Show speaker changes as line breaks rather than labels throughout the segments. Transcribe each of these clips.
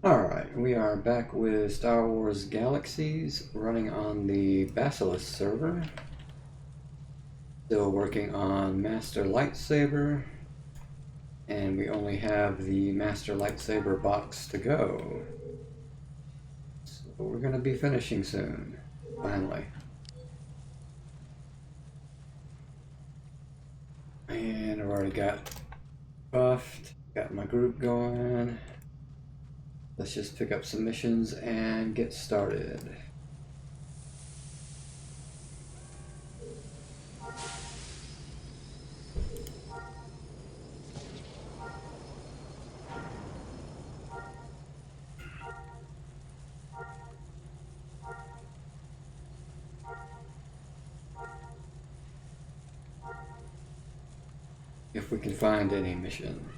Alright, we are back with Star Wars Galaxies, running on the Basilisk server. Still working on Master Lightsaber, and we only have the Master Lightsaber box to go. So we're going to be finishing soon, finally. And I've already got buffed, got my group going. Let's just pick up some missions and get started. If we can find any mission.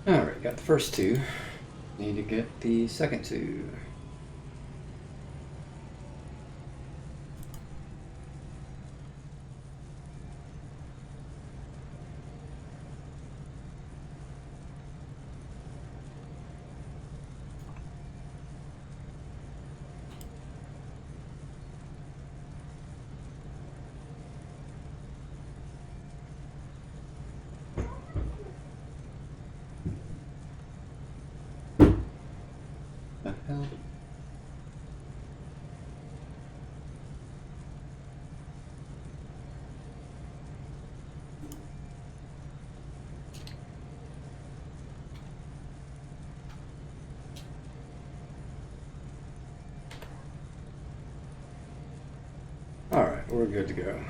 Alright, got the first two. Need to get the second two. The hell? Alright, we're good to go.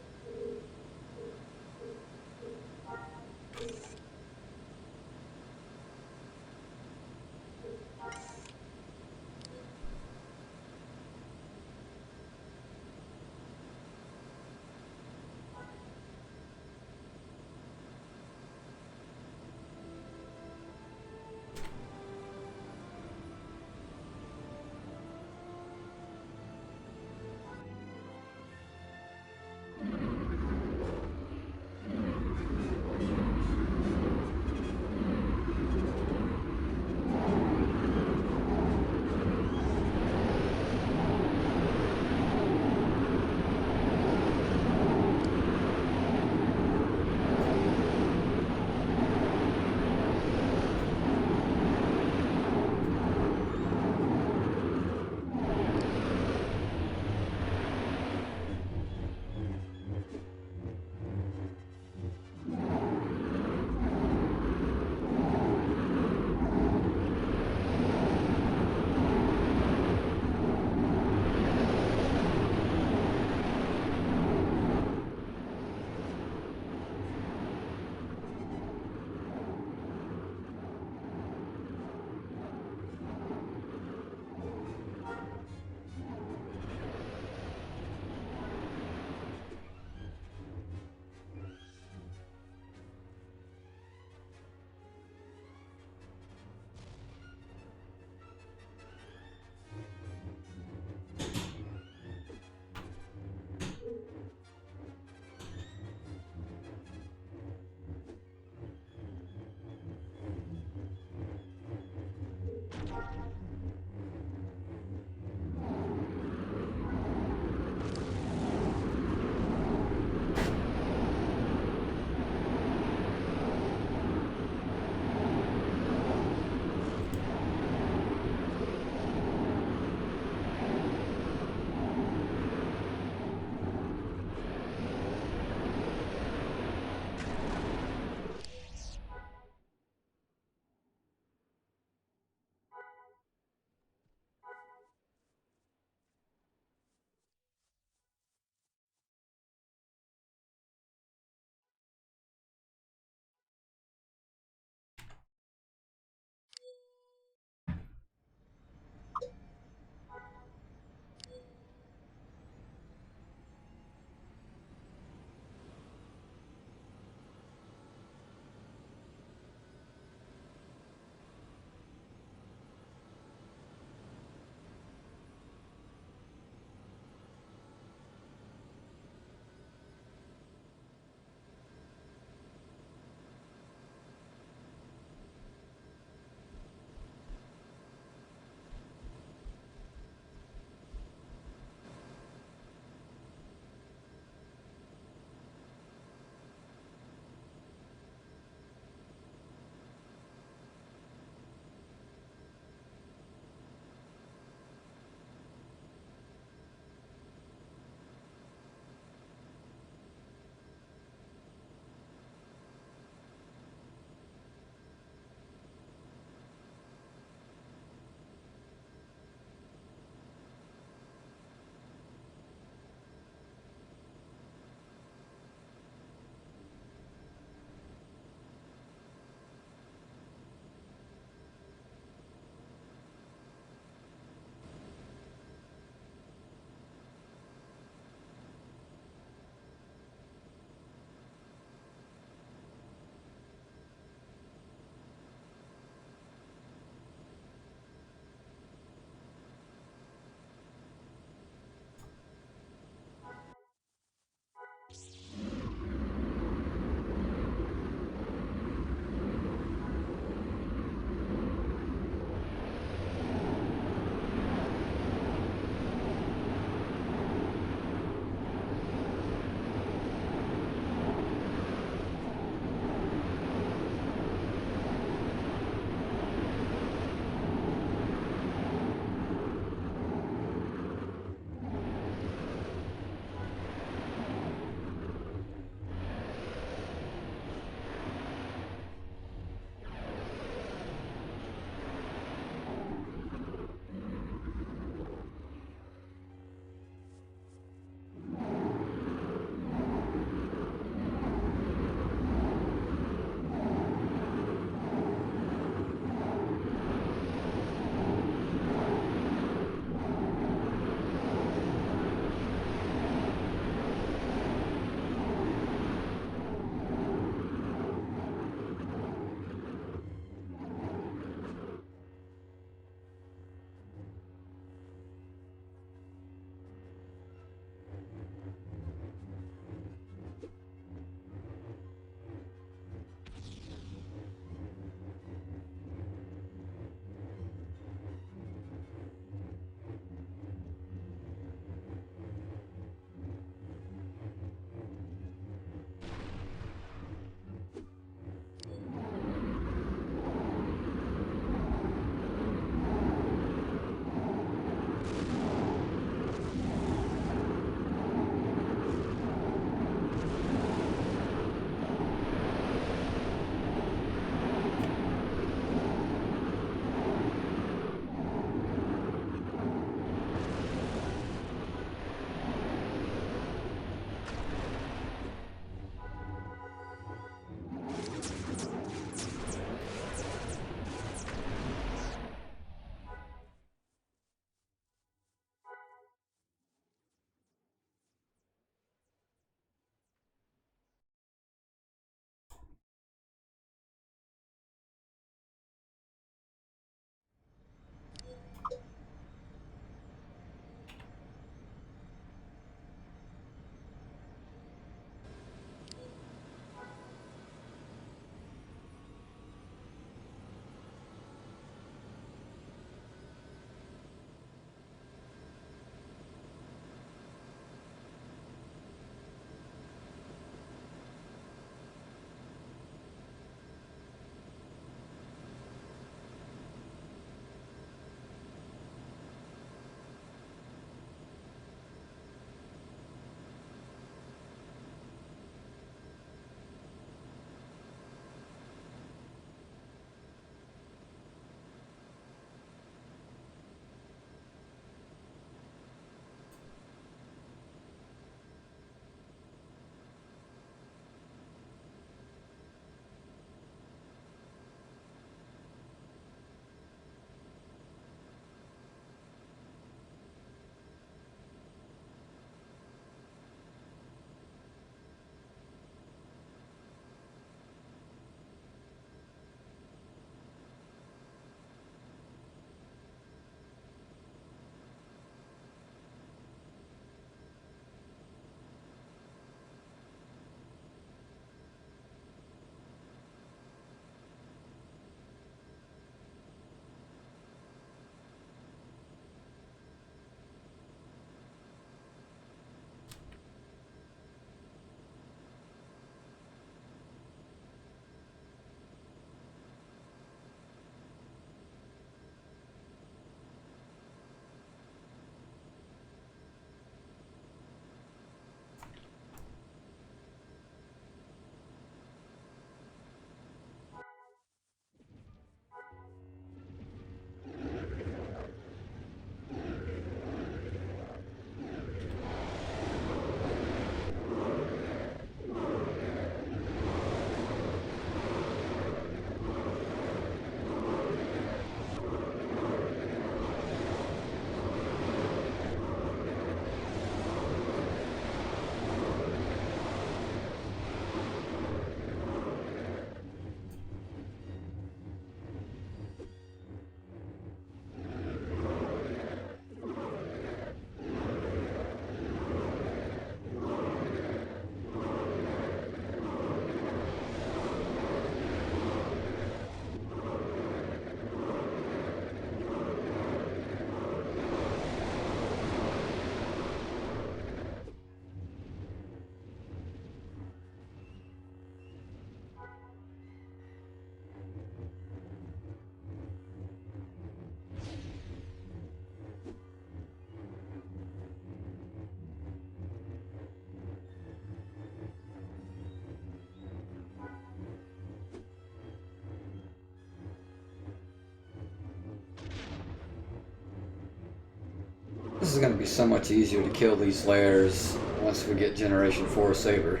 This is going to be so much easier to kill these layers once we get Generation 4 Saber.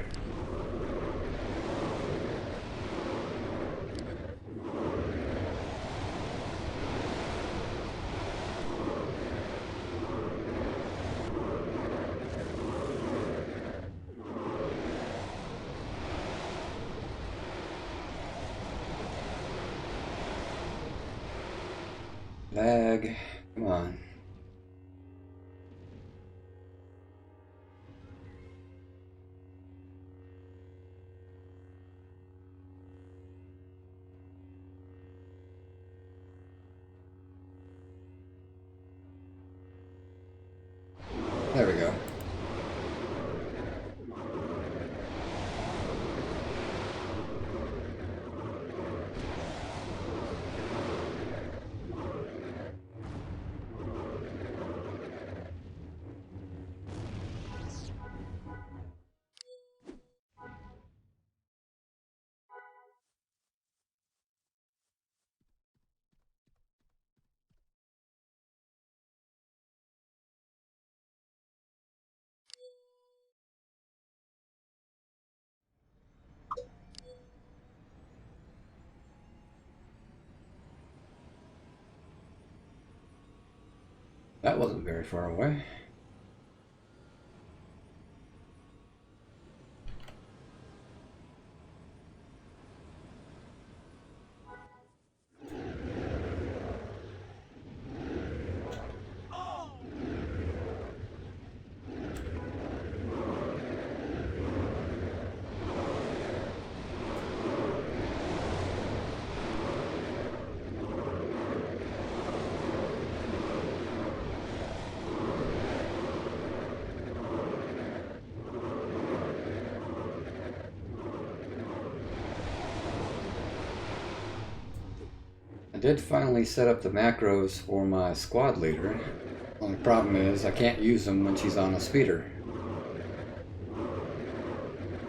Lag, come on. There we go. That wasn't very far away. I did finally set up the macros for my squad leader. Only problem is I can't use them when she's on a speeder.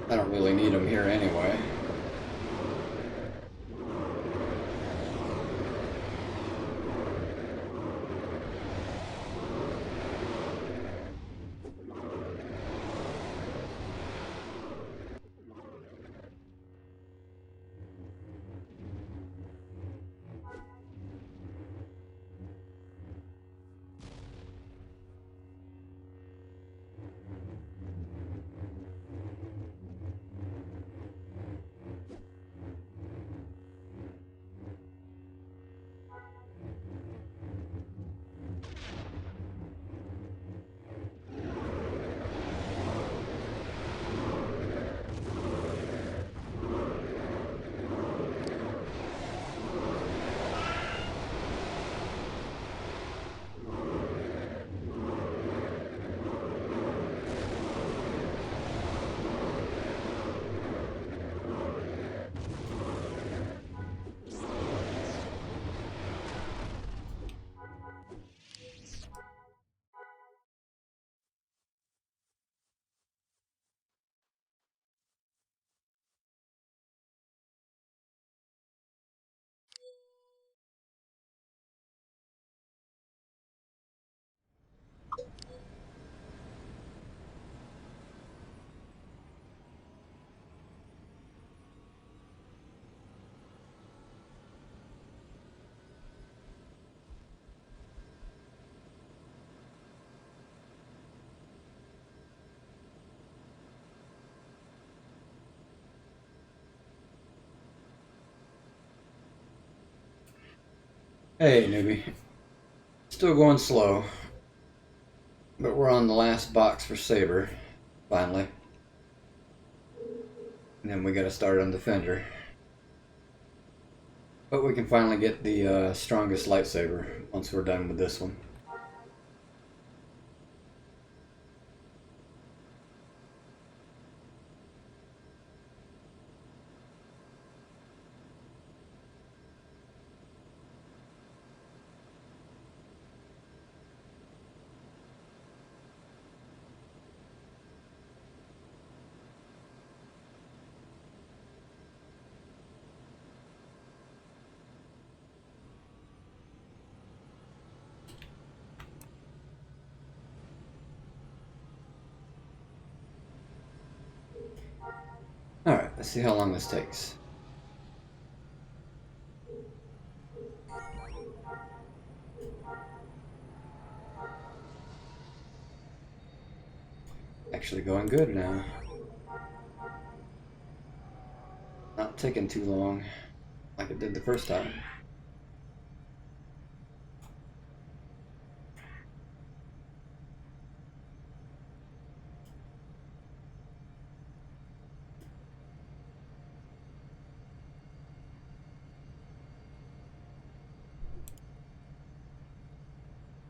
I don't really need them here anyway. Hey, newbie. Still going slow. But we're on the last box for Saber, finally. And then we gotta start on Defender. But we can finally get the strongest lightsaber once we're done with this one. Let's see how long this takes. Actually going good now. Not taking too long like it did the first time.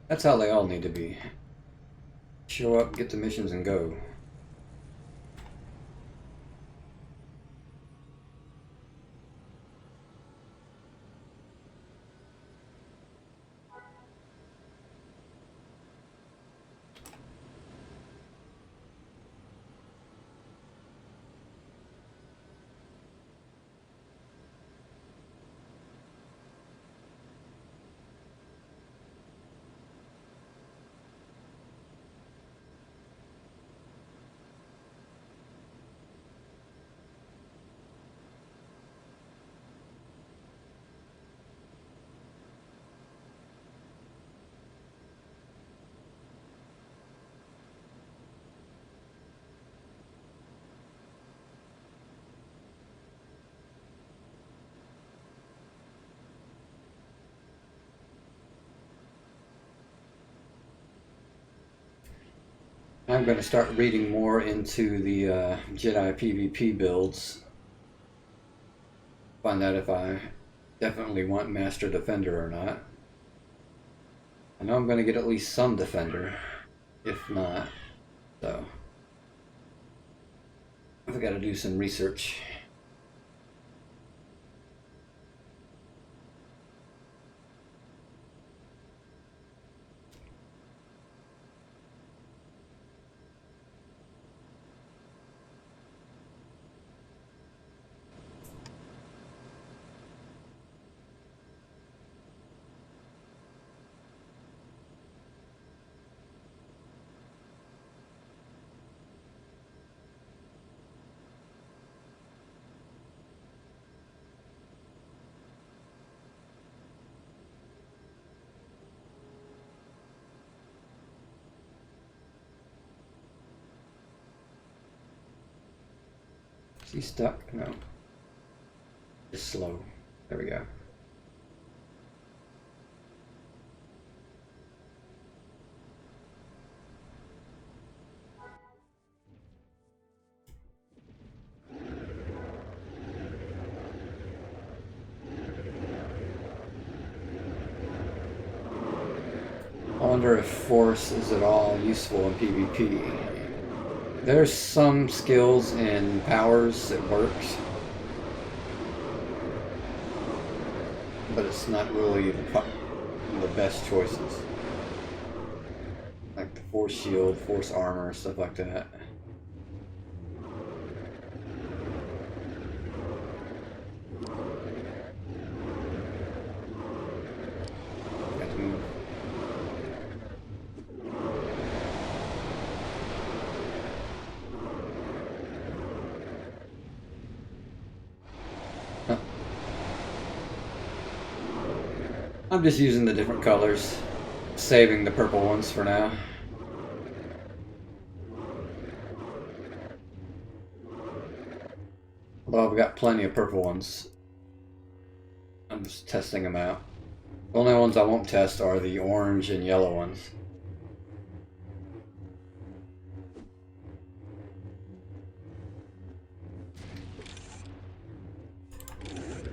That's how they all need to be. Show up, get the missions, and go. I'm going to start reading more into the Jedi PvP builds. Find out if I definitely want Master Defender or not. I know I'm going to get at least some Defender, if not, so I've got to do some research. Is he stuck? No. Just slow. There we go. I wonder if Force is at all useful in PvP. There's some skills and powers that works, but it's not really the best choices. Like the Force Shield, Force Armor, stuff like that. Got to move. I'm just using the different colors, saving the purple ones for now. Although I've got plenty of purple ones. I'm just testing them out. The only ones I won't test are the orange and yellow ones.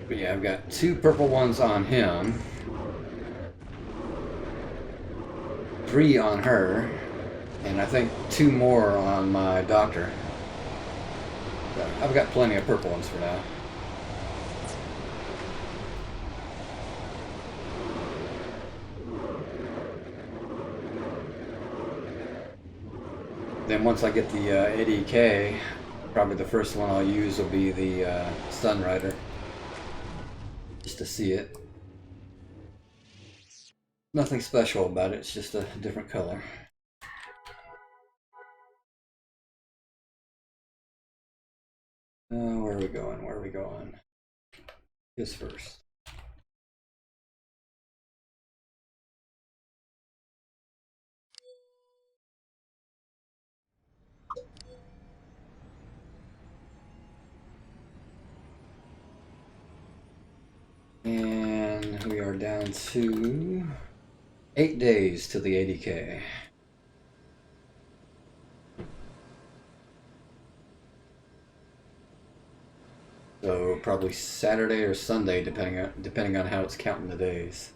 But yeah, I've got 2 purple ones on him. 3 on her, and I think 2 more on my doctor. So I've got plenty of purple ones for now. Then once I get the ADK, probably the first one I'll use will be the Sunrider, just to see it. Nothing special about it, it's just a different color. Where are we going? Where are we going? This first. And we are down to 8 days to the 80K. So probably Saturday or Sunday, depending on how it's counting the days.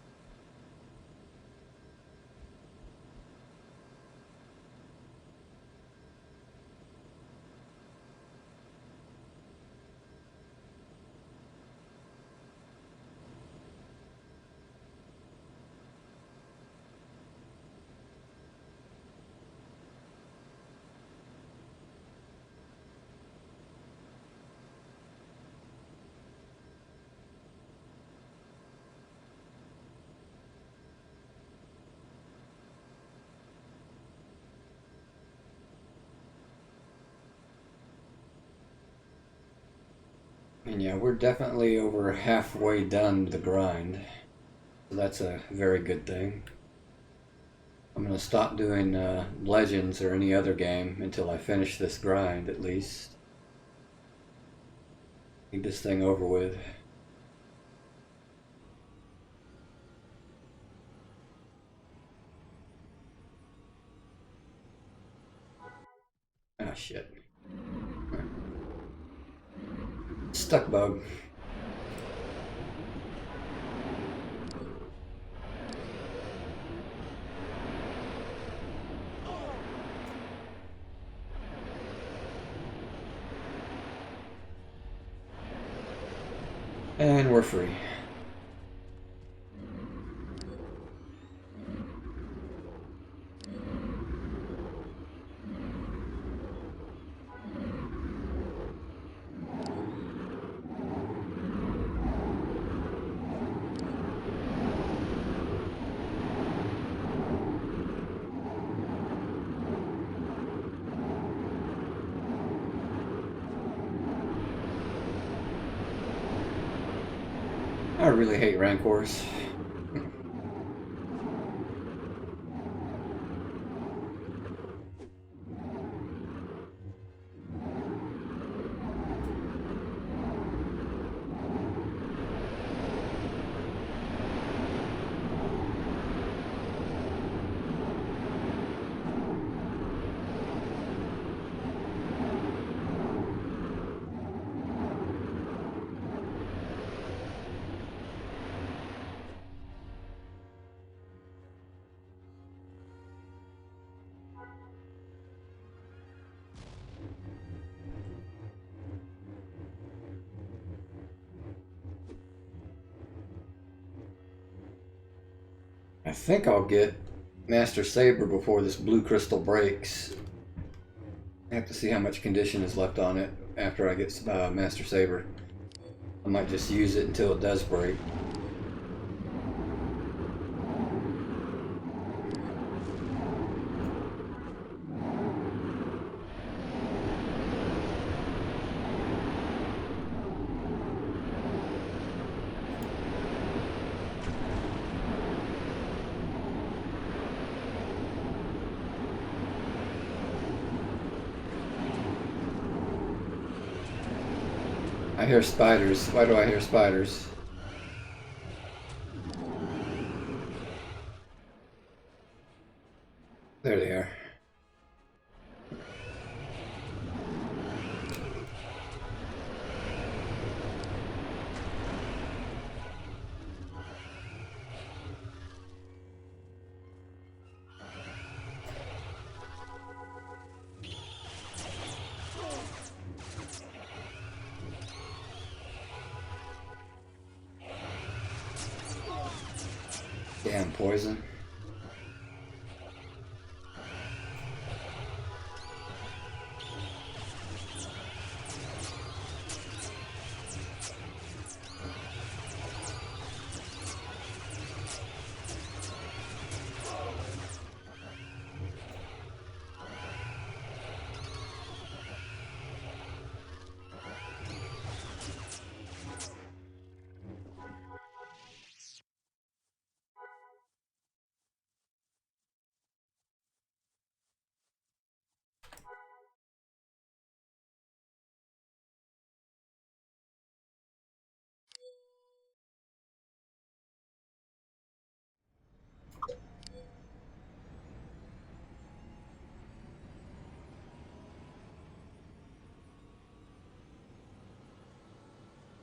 And yeah, we're definitely over halfway done the grind. So that's a very good thing. I'm going to stop doing Legends or any other game until I finish this grind at least. Get this thing over with. Ah, shit. Stuck bug. And we're free. I really hate Rancors. I think I'll get Master Saber before this blue crystal breaks. I have to see how much condition is left on it after I get Master Saber. I might just use it until it does break. I hear spiders. Why do I hear spiders? There they are. Damn poison.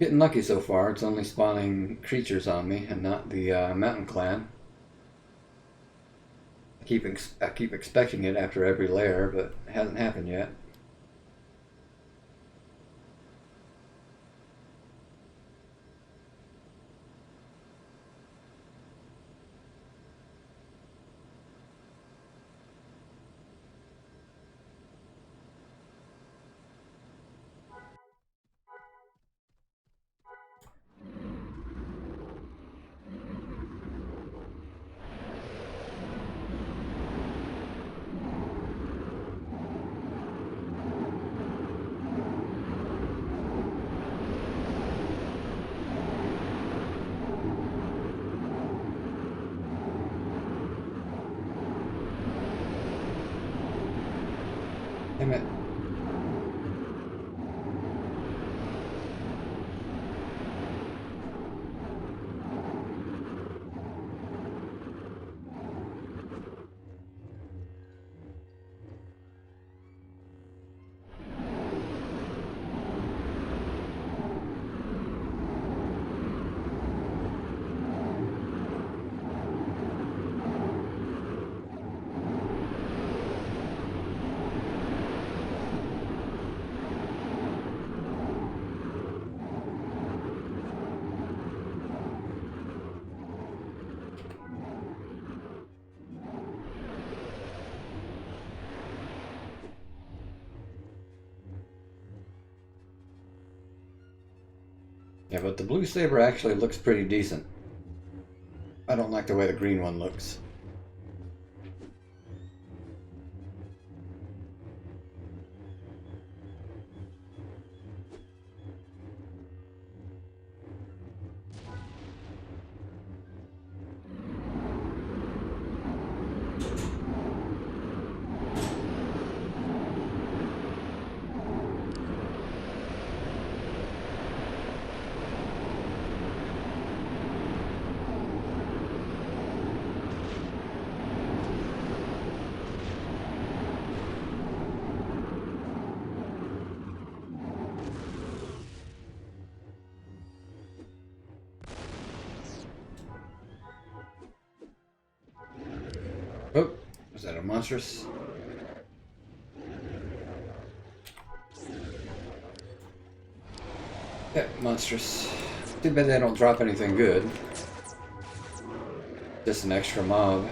Getting lucky so far. It's only spawning creatures on me and not the mountain clan. I keep expecting it after every lair, but it hasn't happened yet. Damn it. Yeah, but the blue saber actually looks pretty decent. I don't like the way the green one looks. Oh, was that a monstrous? Yeah, monstrous. Too bad they don't drop anything good. Just an extra mob.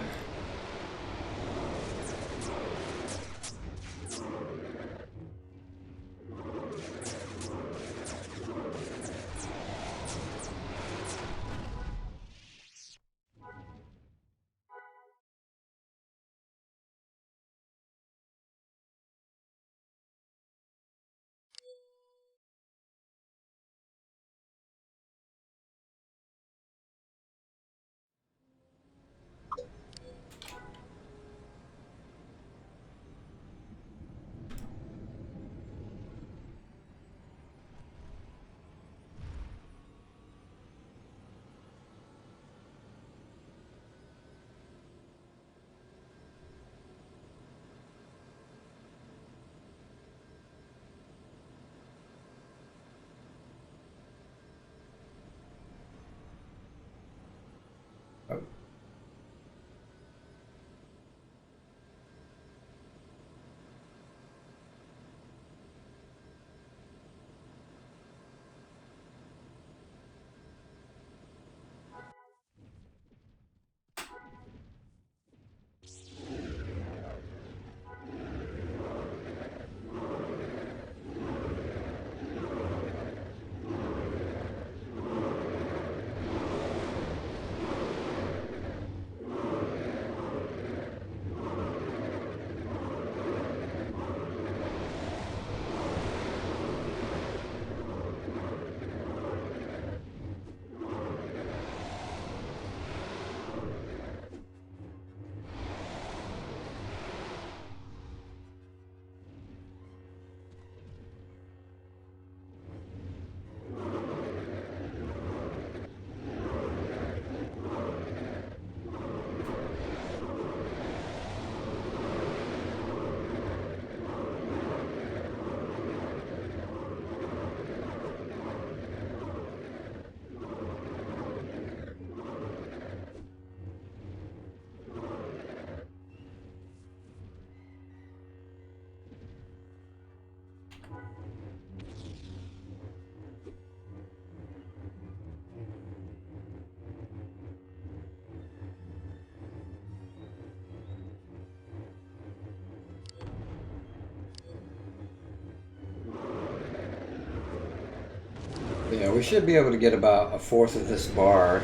So we should be able to get about a fourth of this bar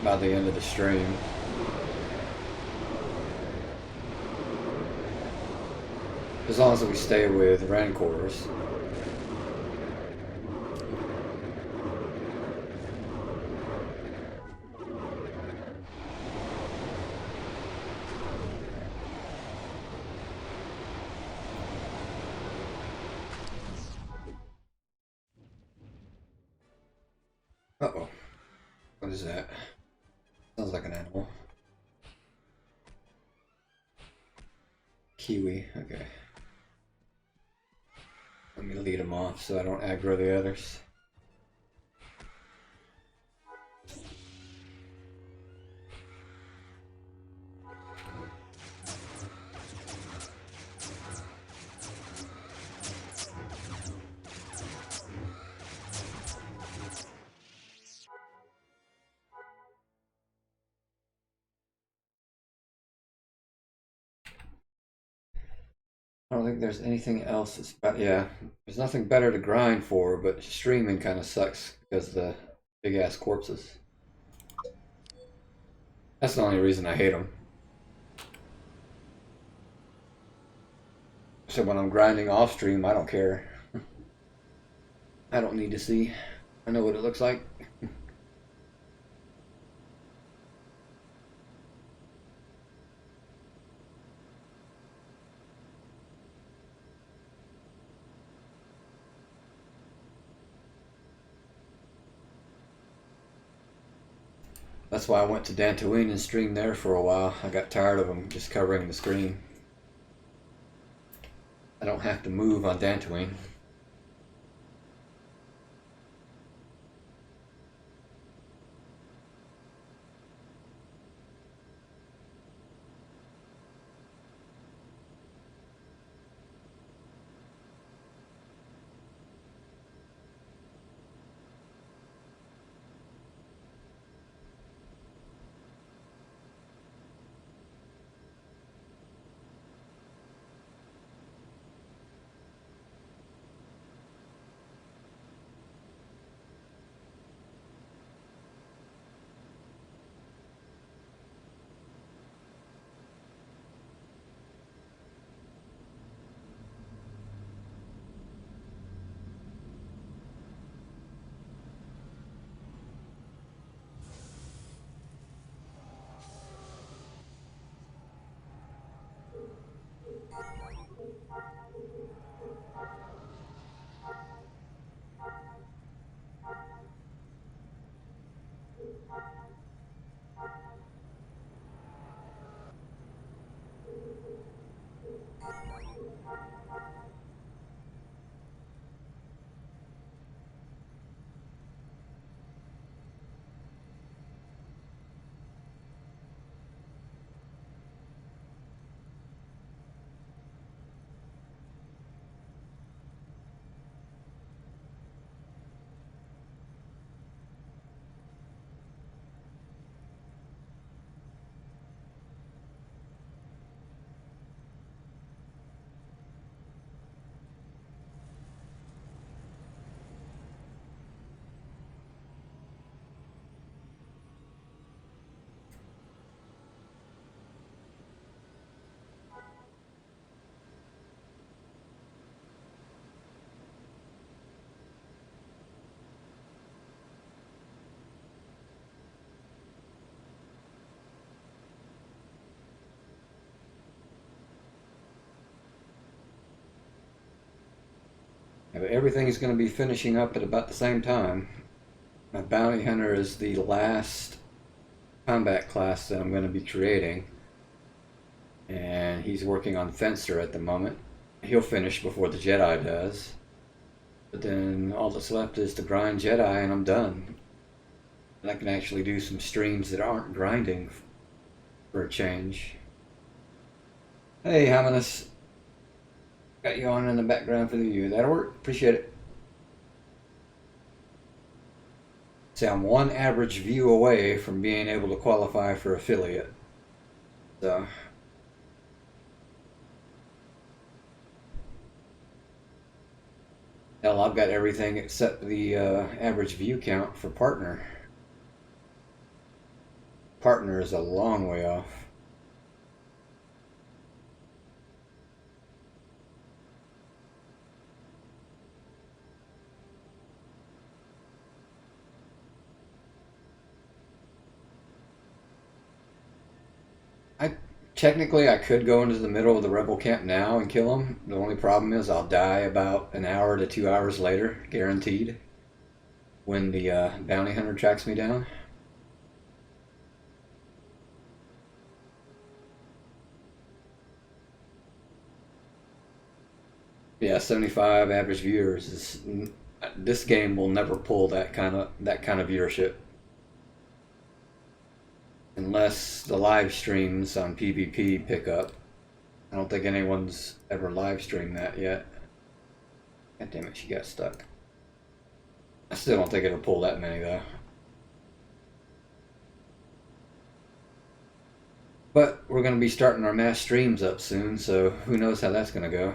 by the end of the stream. As long as we stay with Rancors. Uh-oh. What is that? Sounds like an animal. Kiwi, okay. Let me lead them off so I don't aggro the others. I don't think there's anything else that's yeah, there's nothing better to grind for, but streaming kind of sucks because of the big ass corpses. That's the only reason I hate them. So when I'm grinding off stream, I don't care. I don't need to see. I know what it looks like. That's why I went to Dantooine and streamed there for a while. I got tired of them just covering the screen. I don't have to move on Dantooine. Everything is going to be finishing up at about the same time. My bounty hunter is the last combat class that I'm going to be creating, and he's working on fencer at the moment. He'll finish before the Jedi does, but then all that's left is to grind Jedi and I'm done. And I can actually do some streams that aren't grinding for a change. Hey Hominus, got you on in the background for the view. That'll work. Appreciate it. See, I'm one average view away from being able to qualify for affiliate. So, Hell, I've got everything except the average view count for partner. Partner is a long way off. Technically, I could go into the middle of the rebel camp now and kill them. The only problem is I'll die about an hour to 2 hours later, guaranteed, when the bounty hunter tracks me down. Yeah, 75 average viewers is. This game will never pull that kind of viewership unless the live streams on PvP pick up. I don't think anyone's ever live streamed that yet. God damn it, she got stuck. I still don't think it'll pull that many though. But we're going to be starting our mass streams up soon, so who knows how that's going to go.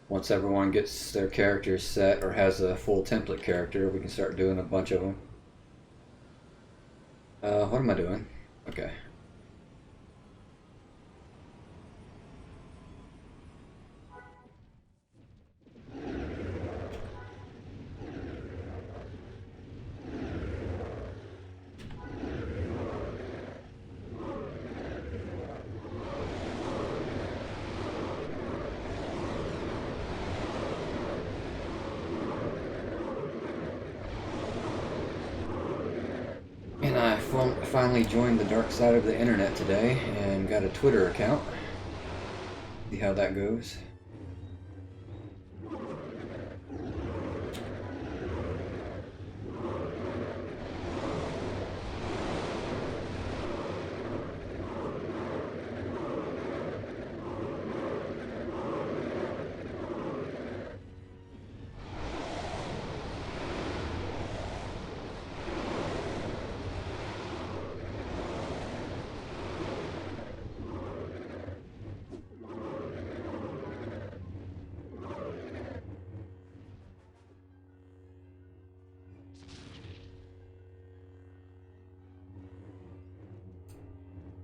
Once everyone gets their characters set or has a full template character, we can start doing a bunch of them. What am I doing? Okay. And I finally joined the dark side of the internet today and got a Twitter account. See how that goes.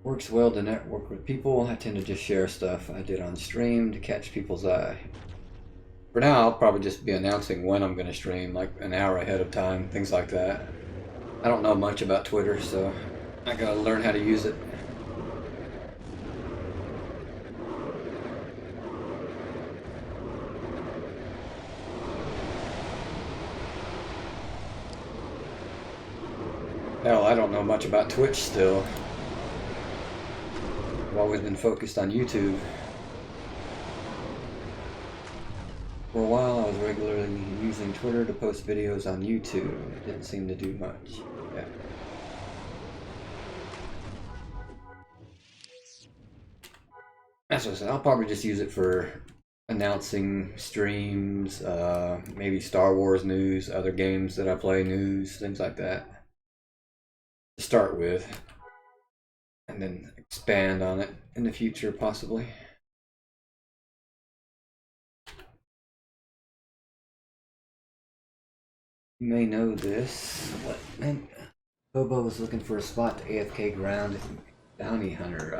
Works well to network with people. I tend to just share stuff I did on stream to catch people's eye. For now, I'll probably just be announcing when I'm going to stream, like an hour ahead of time, things like that. I don't know much about Twitter, so I gotta learn how to use it. Hell, I don't know much about Twitch still. I've always been focused on YouTube. For a while, I was regularly using Twitter to post videos on YouTube. It didn't seem to do much. Yeah. That's what I said. I'll probably just use it for announcing streams, maybe Star Wars news, other games that I play news, things like that. To start with, and then expand on it in the future, possibly. You may know this, but man, Bobo was looking for a spot to AFK ground bounty hunter.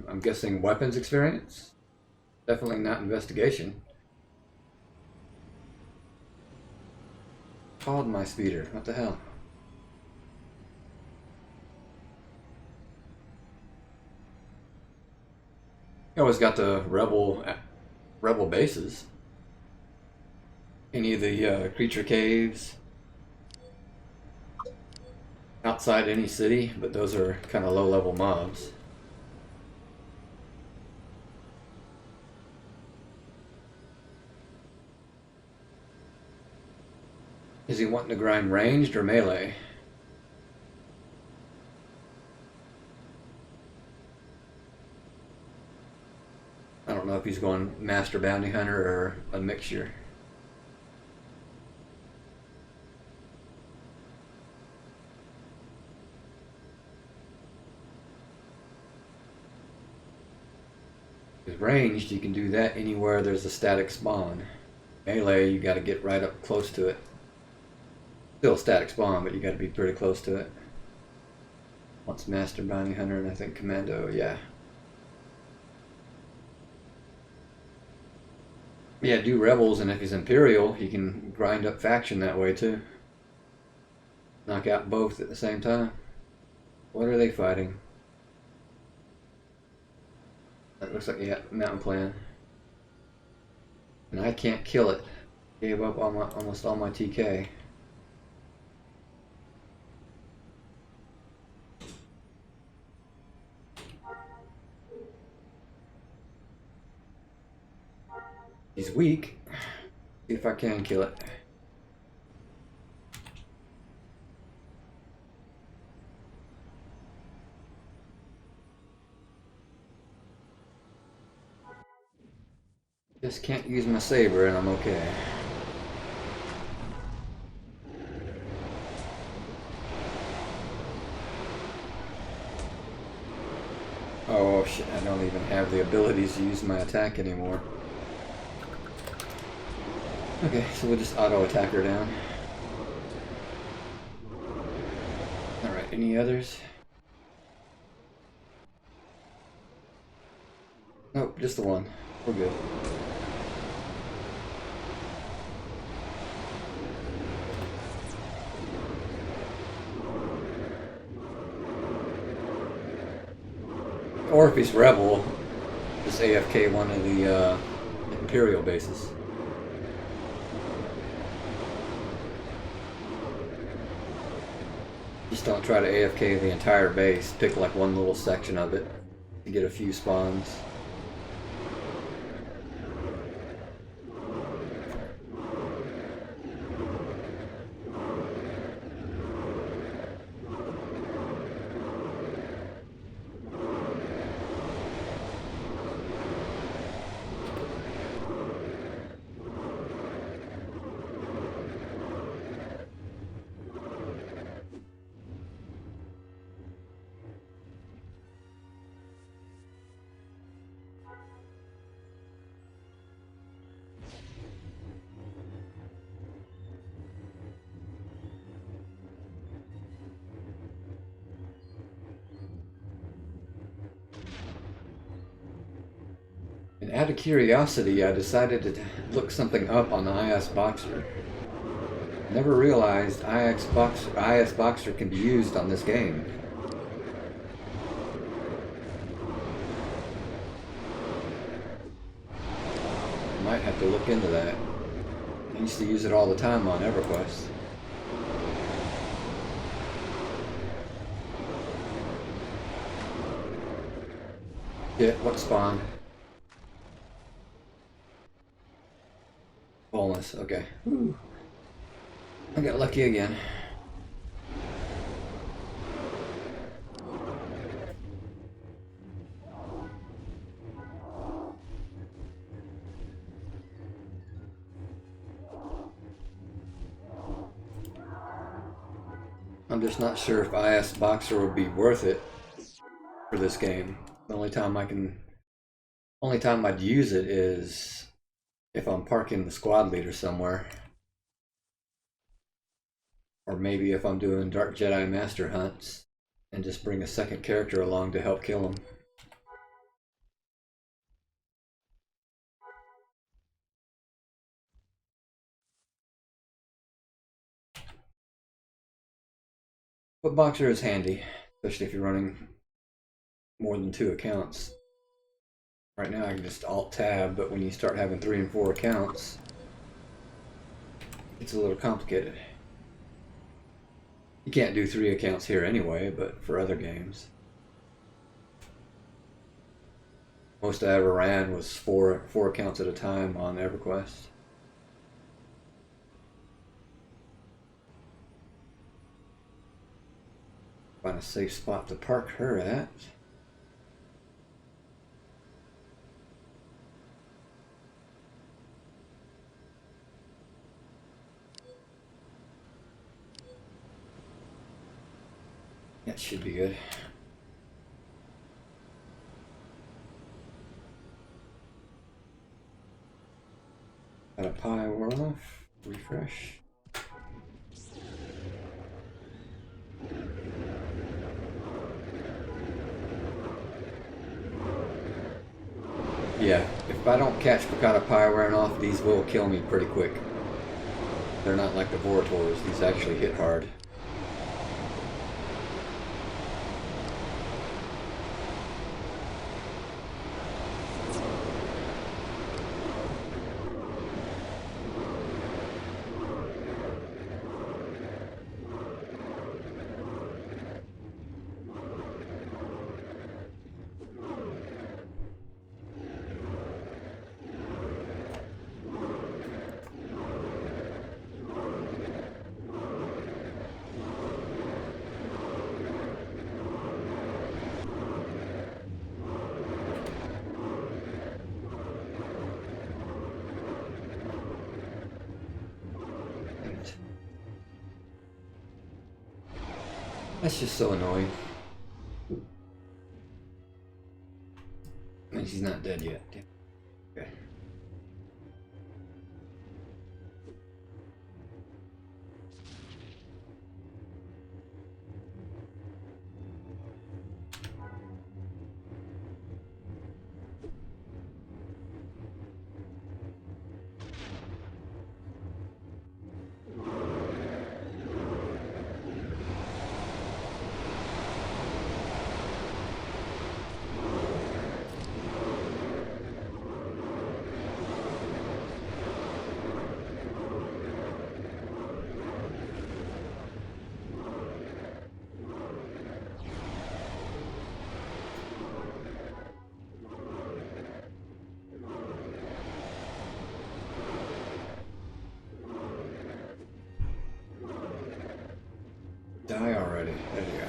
I'm guessing weapons experience? Definitely not investigation. Called my speeder. What the hell? You always got the rebel bases. Any of the creature caves outside any city, but those are kind of low-level mobs. Is he wanting to grind ranged or melee? I don't know if he's going Master Bounty Hunter or a mixture. With ranged, you can do that anywhere there's a static spawn. Melee, you got to get right up close to it. Still a static spawn, but you got to be pretty close to it. Once Master Bounty Hunter and I think Commando, yeah. Yeah, do Rebels, and if he's Imperial, he can grind up Faction that way too. Knock out both at the same time. What are they fighting? That looks like, yeah, Mountain Clan. And I can't kill it. Gave up on almost all my TK. He's weak. See if I can kill it. Just can't use my Saber and I'm okay. Oh shit, I don't even have the abilities to use my attack anymore. Okay, so we'll just auto attack her down. Alright, any others? Nope, just the one. We're good. Or if he's Rebel, just AFK one of the Imperial bases. Just don't try to AFK the entire base. Pick like one little section of it to get a few spawns. And out of curiosity, I decided to look something up on the IS Boxer. Never realized IS Boxer can be used on this game. Might have to look into that. I used to use it all the time on EverQuest. Yeah, what spawn? Bonus, okay. Whew. I got lucky again. I'm just not sure if IS Boxer would be worth it for this game. The only time I'd use it is if I'm parking the squad leader somewhere. Or maybe if I'm doing Dark Jedi Master hunts and just bring a second character along to help kill them. But Boxer is handy, especially if you're running more than 2 accounts. Right now I can just Alt-Tab, but when you start having 3 and 4 accounts, it's a little complicated. You can't do 3 accounts here anyway, but for other games. Most I ever ran was 4 accounts at a time on EverQuest. Find a safe spot to park her at. That should be good. pie worn off. Refresh. Yeah, if I don't catch Piccata Pie wearing off, these will kill me pretty quick. They're not like the Vorators. These actually hit hard. That's just so annoying. And she's not dead yet. Okay. Die already. There you go.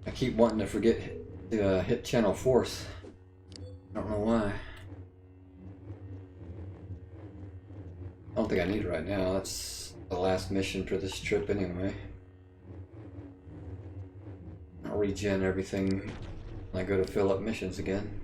I keep wanting to forget to hit channel force. I don't know why. I don't think I need it right now. That's the last mission for this trip anyway. I'll regen everything when I go to fill up missions again.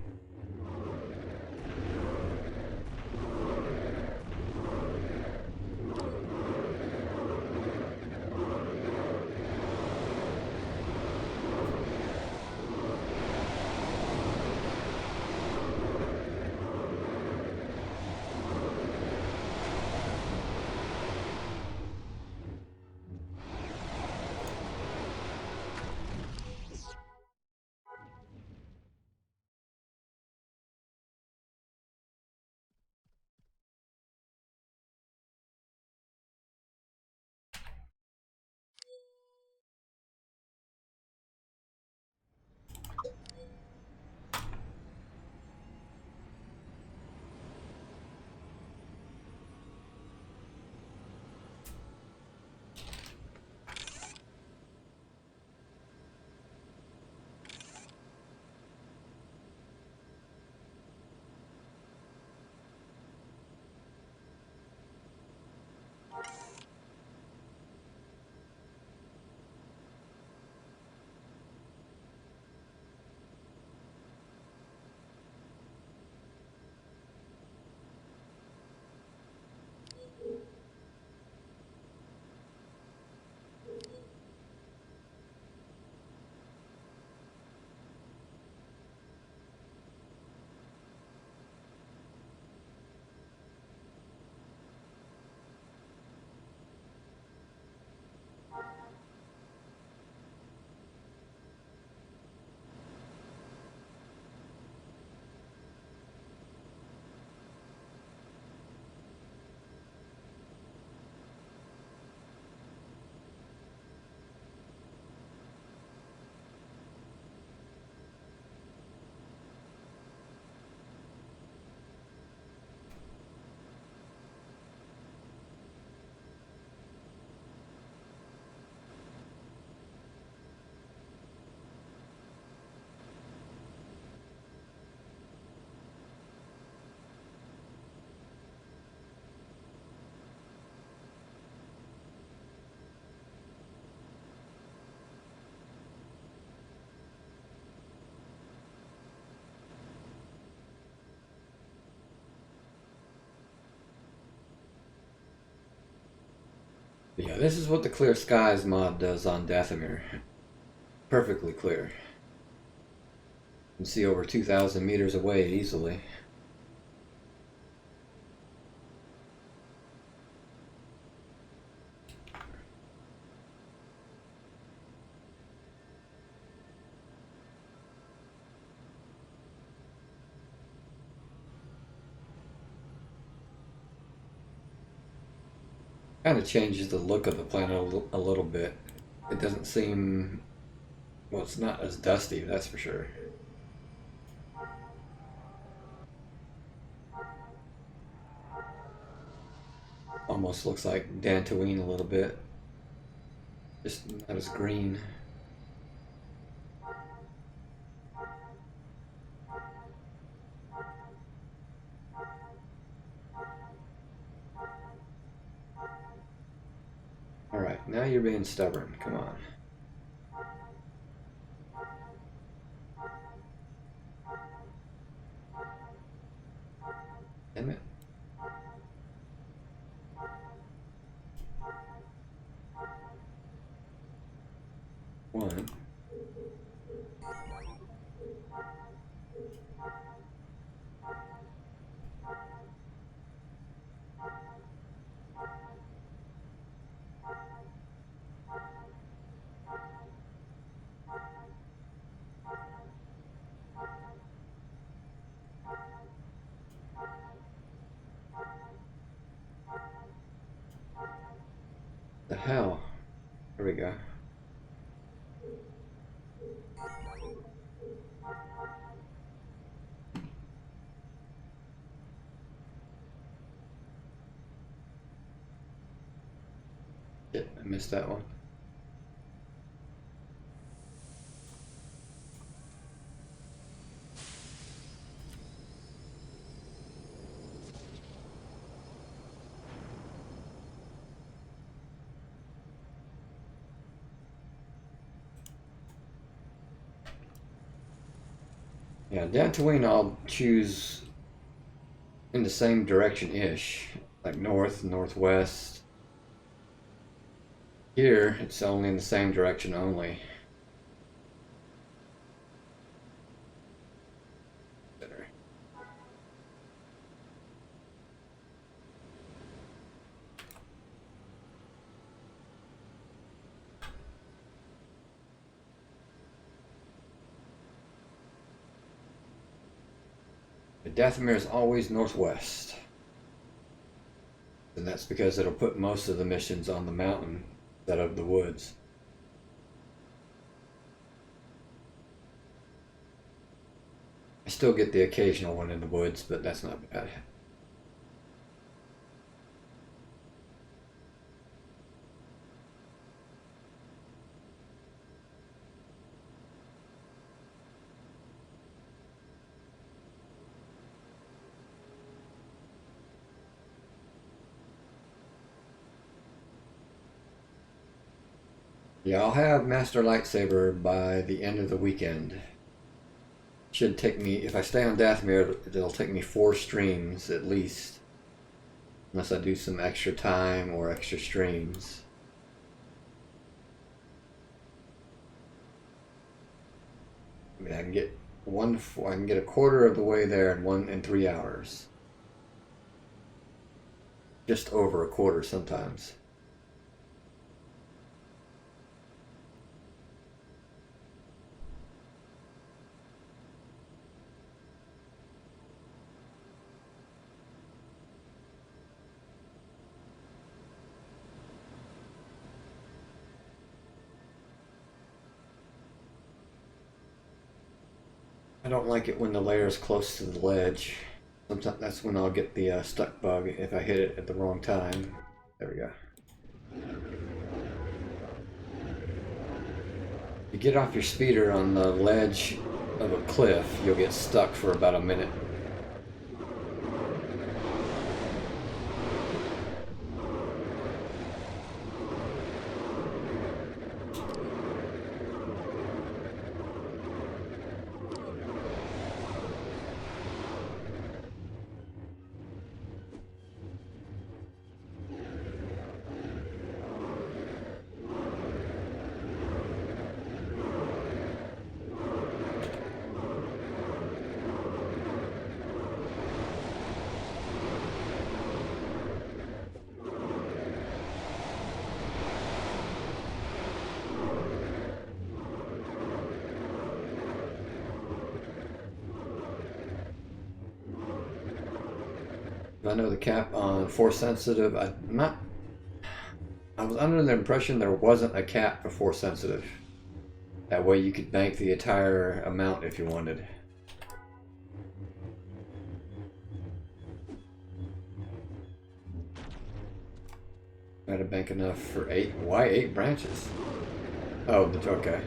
Yeah, this is what the Clear Skies mod does on Dathomir. Perfectly clear. You can see over 2,000 meters away easily. Kind of changes the look of the planet a little bit. It doesn't seem, well, it's not as dusty, that's for sure. Almost looks like Dantooine a little bit, just not as green. Alright, now you're being stubborn, come on. Damn it. One. The hell? There we go. Shit, I missed that one. Yeah, Dantooine I'll choose in the same direction-ish, like north, northwest. Here, it's only in the same direction only. Dathomir is always northwest. And that's because it'll put most of the missions on the mountain instead of the woods. I still get the occasional one in the woods, but that's not bad. Yeah, I'll have Master Lightsaber by the end of the weekend. Should take me, if I stay on Dathomir, it'll take me 4 streams at least. Unless I do some extra time or extra streams. I mean, I can get a quarter of the way there in 3 hours. Just over a quarter sometimes. I don't like it when the layer is close to the ledge. Sometimes that's when I'll get the stuck bug if I hit it at the wrong time. There we go. If you get off your speeder on the ledge of a cliff, you'll get stuck for about a minute. I know the cap on force sensitive. I was under the impression there wasn't a cap for force sensitive. That way you could bank the entire amount if you wanted. Try to bank enough for 8. Why 8 branches? Oh, okay.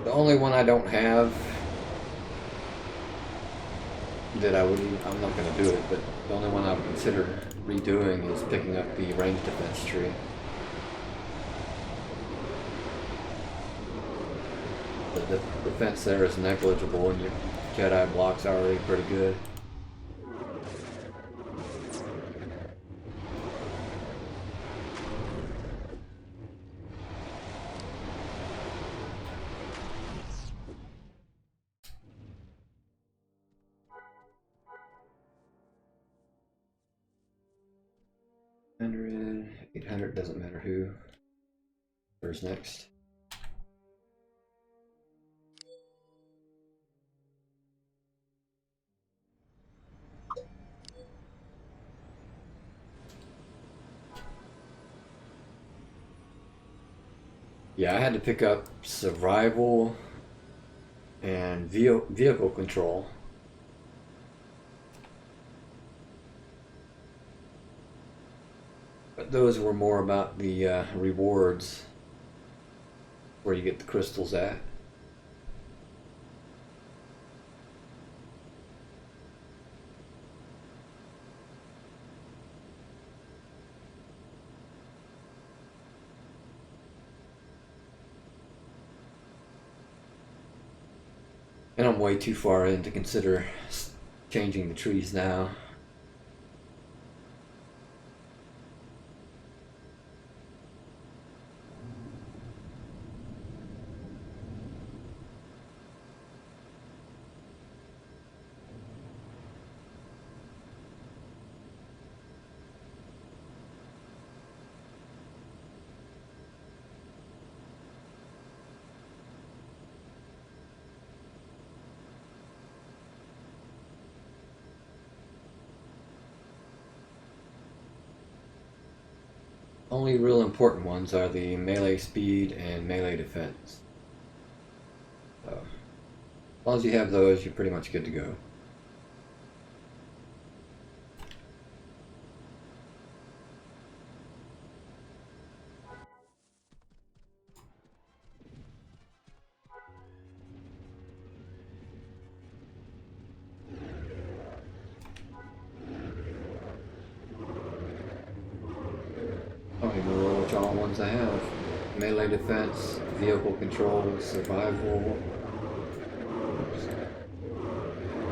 The only one I don't have that I'm not going to do it, but the only one I would consider redoing is picking up the range defense tree. The defense there is negligible and your Jedi block's already pretty good. $100, $800, doesn't matter who. Where's next? Yeah, I had to pick up survival and vehicle control. But those were more about the rewards, where you get the crystals at. And I'm way too far in to consider changing the trees now. Only real important ones are the melee speed and melee defense. So, as long as you have those, you're pretty much good to go. I don't even know which all ones I have. Melee defense, vehicle control, survival,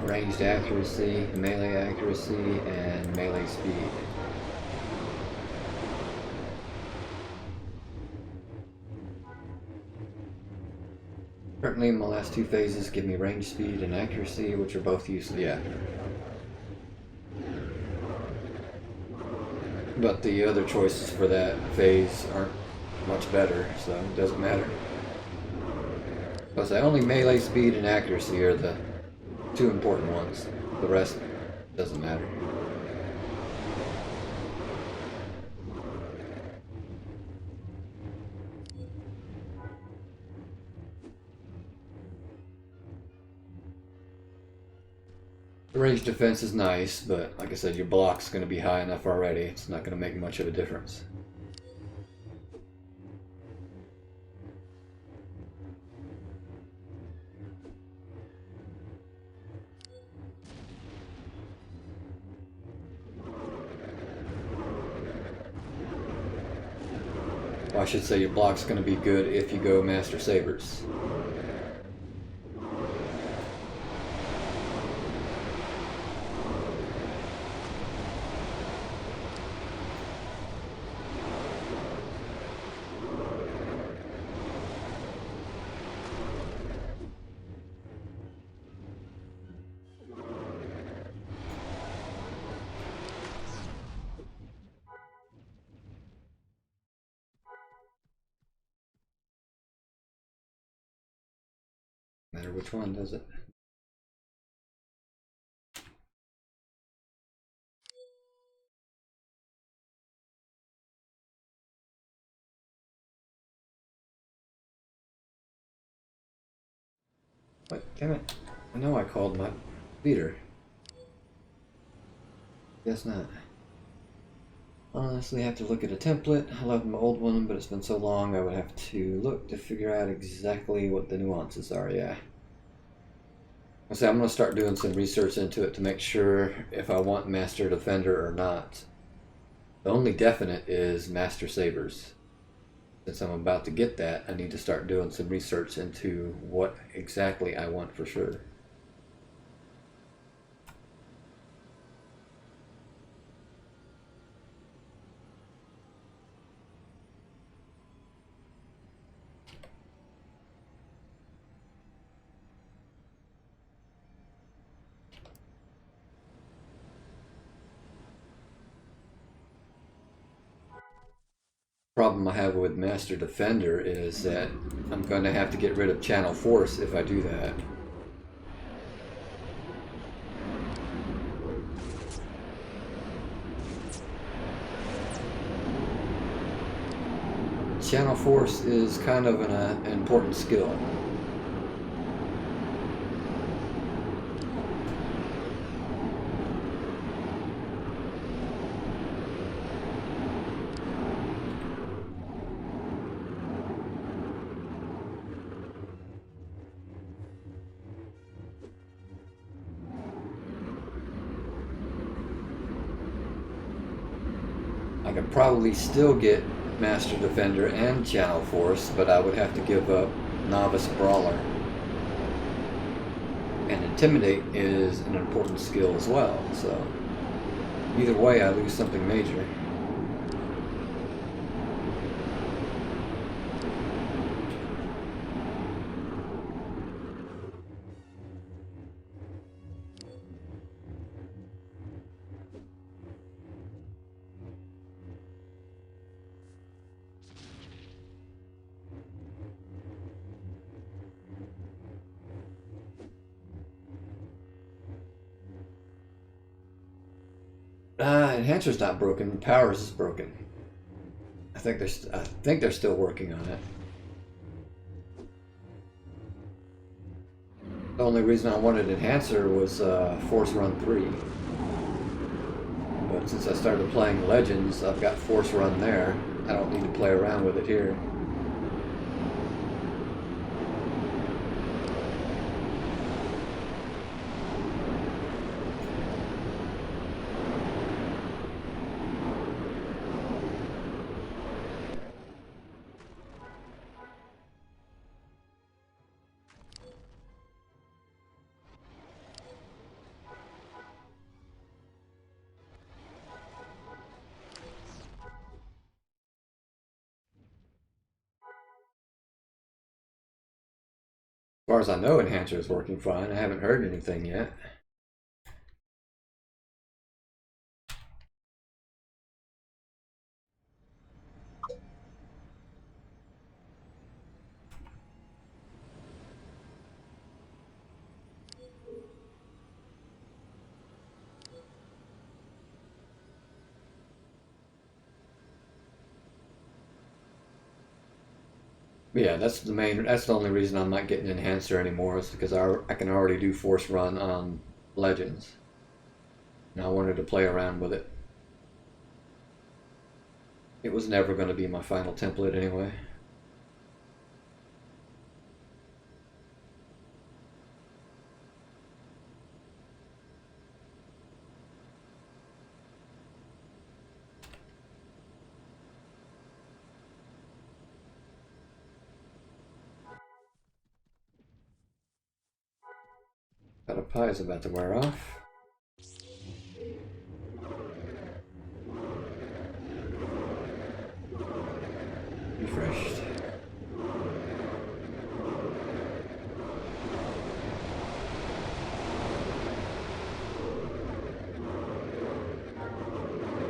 ranged accuracy, melee accuracy, and melee speed. Currently, my last two phases give me range speed and accuracy, which are both useful. Yeah. But the other choices for that phase aren't much better, so it doesn't matter. Plus, only melee speed and accuracy are the two important ones. The rest doesn't matter. The range defense is nice, but like I said, your block's going to be high enough already. It's not going to make much of a difference. Well, I should say your block's going to be good if you go Master Sabers. No matter which one, does it? What? Damn it. I know I called my leader. Guess not. Honestly, I have to look at a template. I love my old one, but it's been so long I would have to look to figure out exactly what the nuances are, yeah. I'm going to start doing some research into it to make sure if I want Master Defender or not. The only definite is Master Sabers. Since I'm about to get that, I need to start doing some research into what exactly I want for sure. Problem I have with Master Defender is that I'm going to have to get rid of Channel Force if I do that. Channel Force is kind of an important skill. I could probably still get Master Defender and Channel Force, but I would have to give up Novice Brawler. And Intimidate is an important skill as well, so either way I lose something major. Enhancer's not broken. Powers is broken. I think they're still working on it. The only reason I wanted Enhancer was Force Run 3. But since I started playing Legends, I've got Force Run there. I don't need to play around with it here. As far as I know, Enhancer is working fine. I haven't heard anything yet. Yeah, that's the only reason I'm not getting Enhancer anymore is because I can already do Force Run on Legends. And I wanted to play around with it. It was never going to be my final template anyway. Got a pie is about to wear off. Refreshed.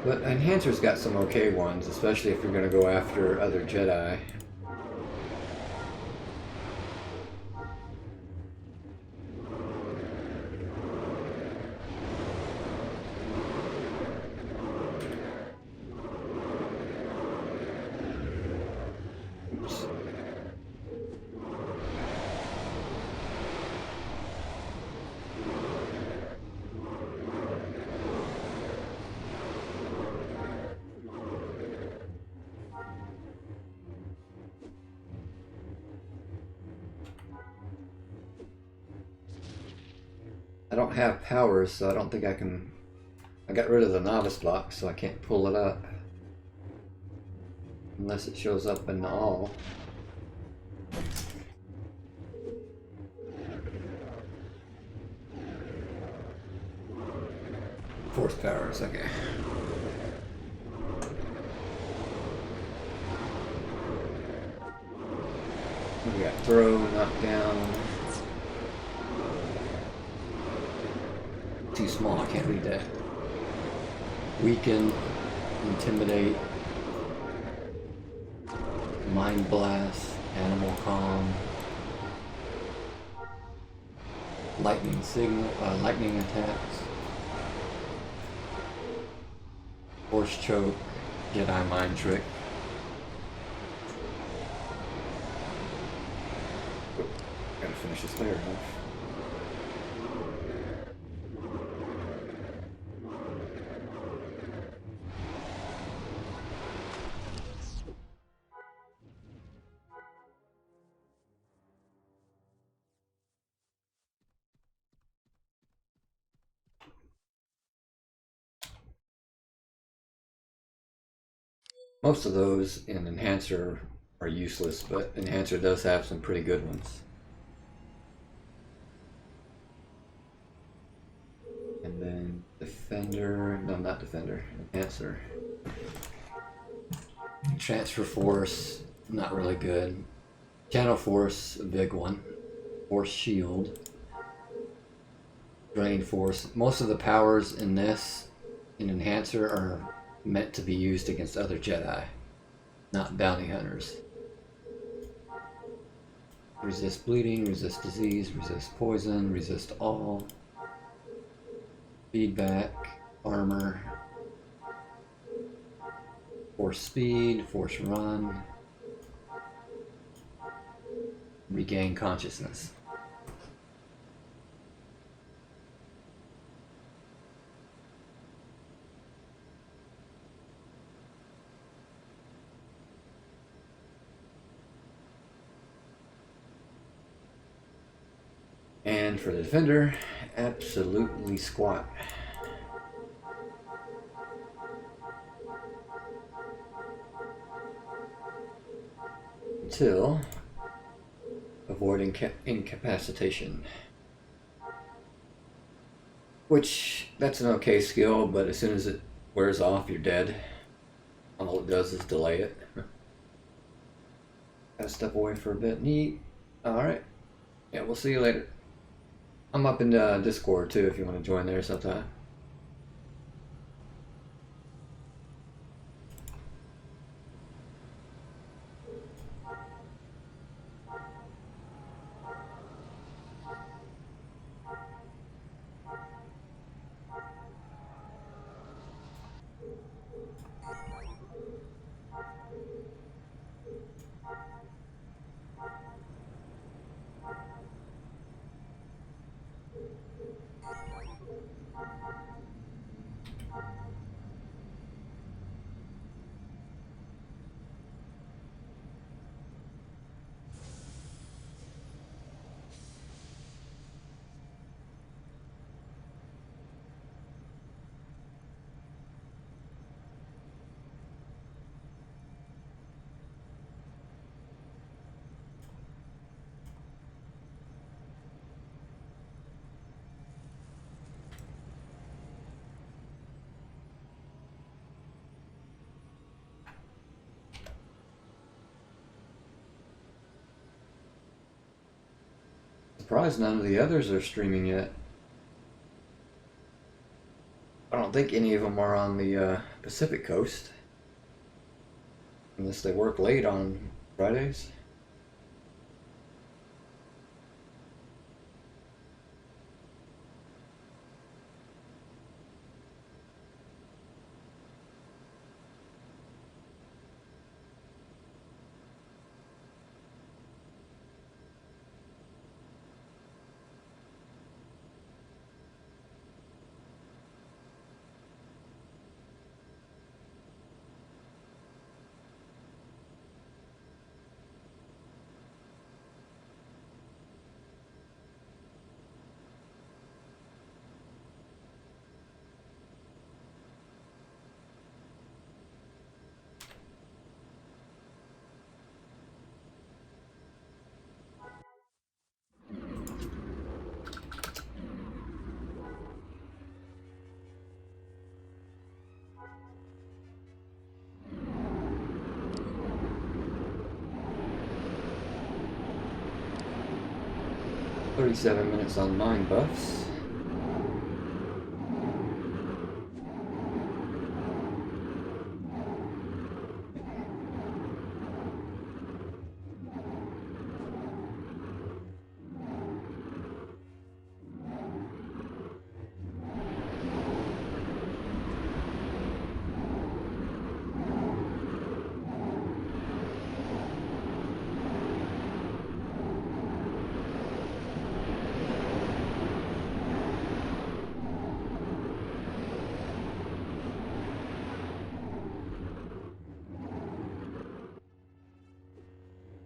But Enhancer's got some okay ones, especially if you're going to go after other Jedi. I don't have powers, so I don't think I can... I got rid of the novice block, so I can't pull it up. Unless it shows up in the all. Force powers, okay. We got throw, knockdown. Too small, I can't read that. Weaken, intimidate, mind blast, animal calm, lightning signal, lightning attacks, force choke, Jedi mind trick. Gotta finish this layer off. Most of those in Enhancer are useless, but Enhancer does have some pretty good ones. And then Defender, no, not Defender, Enhancer. Transfer Force, not really good. Channel Force, a big one. Force Shield. Drain Force. Most of the powers in this, in Enhancer, are meant to be used against other Jedi, not bounty hunters. Resist bleeding, resist disease, resist poison, resist all. Feedback, armor, force speed, force run, regain consciousness. And for the Defender, absolutely squat. Until avoiding incapacitation. Which, that's an okay skill, but as soon as it wears off, you're dead. All it does is delay it. Gotta step away for a bit. Neat. Alright. Yeah, we'll see you later. I'm up in Discord too if you want to join there sometime. Surprised none of the others are streaming yet. I don't think any of them are on the Pacific Coast. Unless they work late on Fridays. 37 minutes on mine buffs.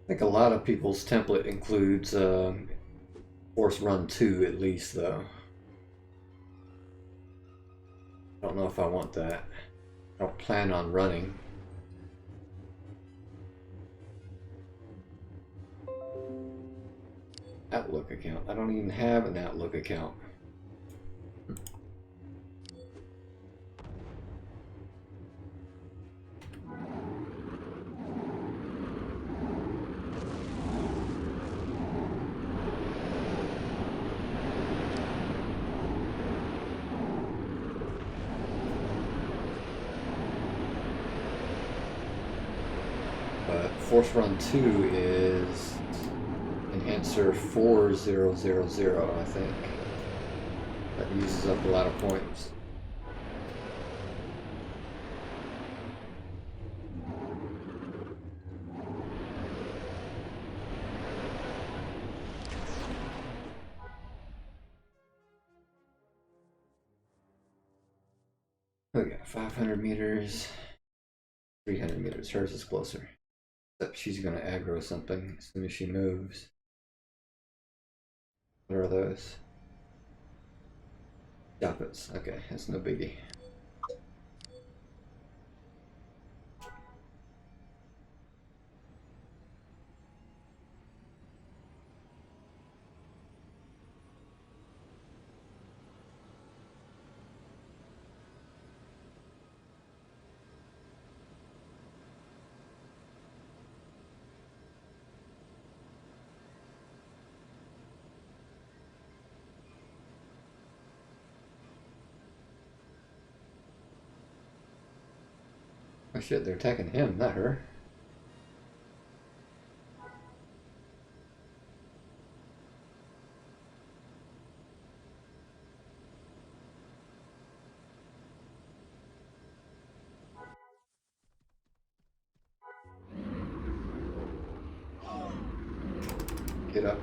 I think a lot of people's template includes Force Run 2 at least, though. I don't know if I want that. I don't plan on running. Outlook account. I don't even have an Outlook account. Force Run 2 is an answer 4000, I think. That uses up a lot of points. We got 500 meters, 300 meters. Hers is closer. Except she's going to aggro something as soon as she moves. What are those? Doppets. Okay, that's no biggie. Oh shit, they're attacking him, not her. Get up.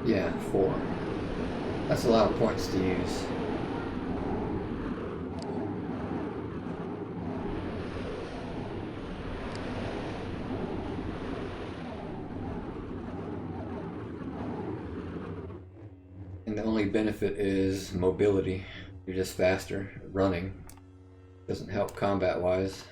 Yeah, 4. That's a lot of points to use. And the only benefit is mobility. You're just faster. Running doesn't help combat-wise.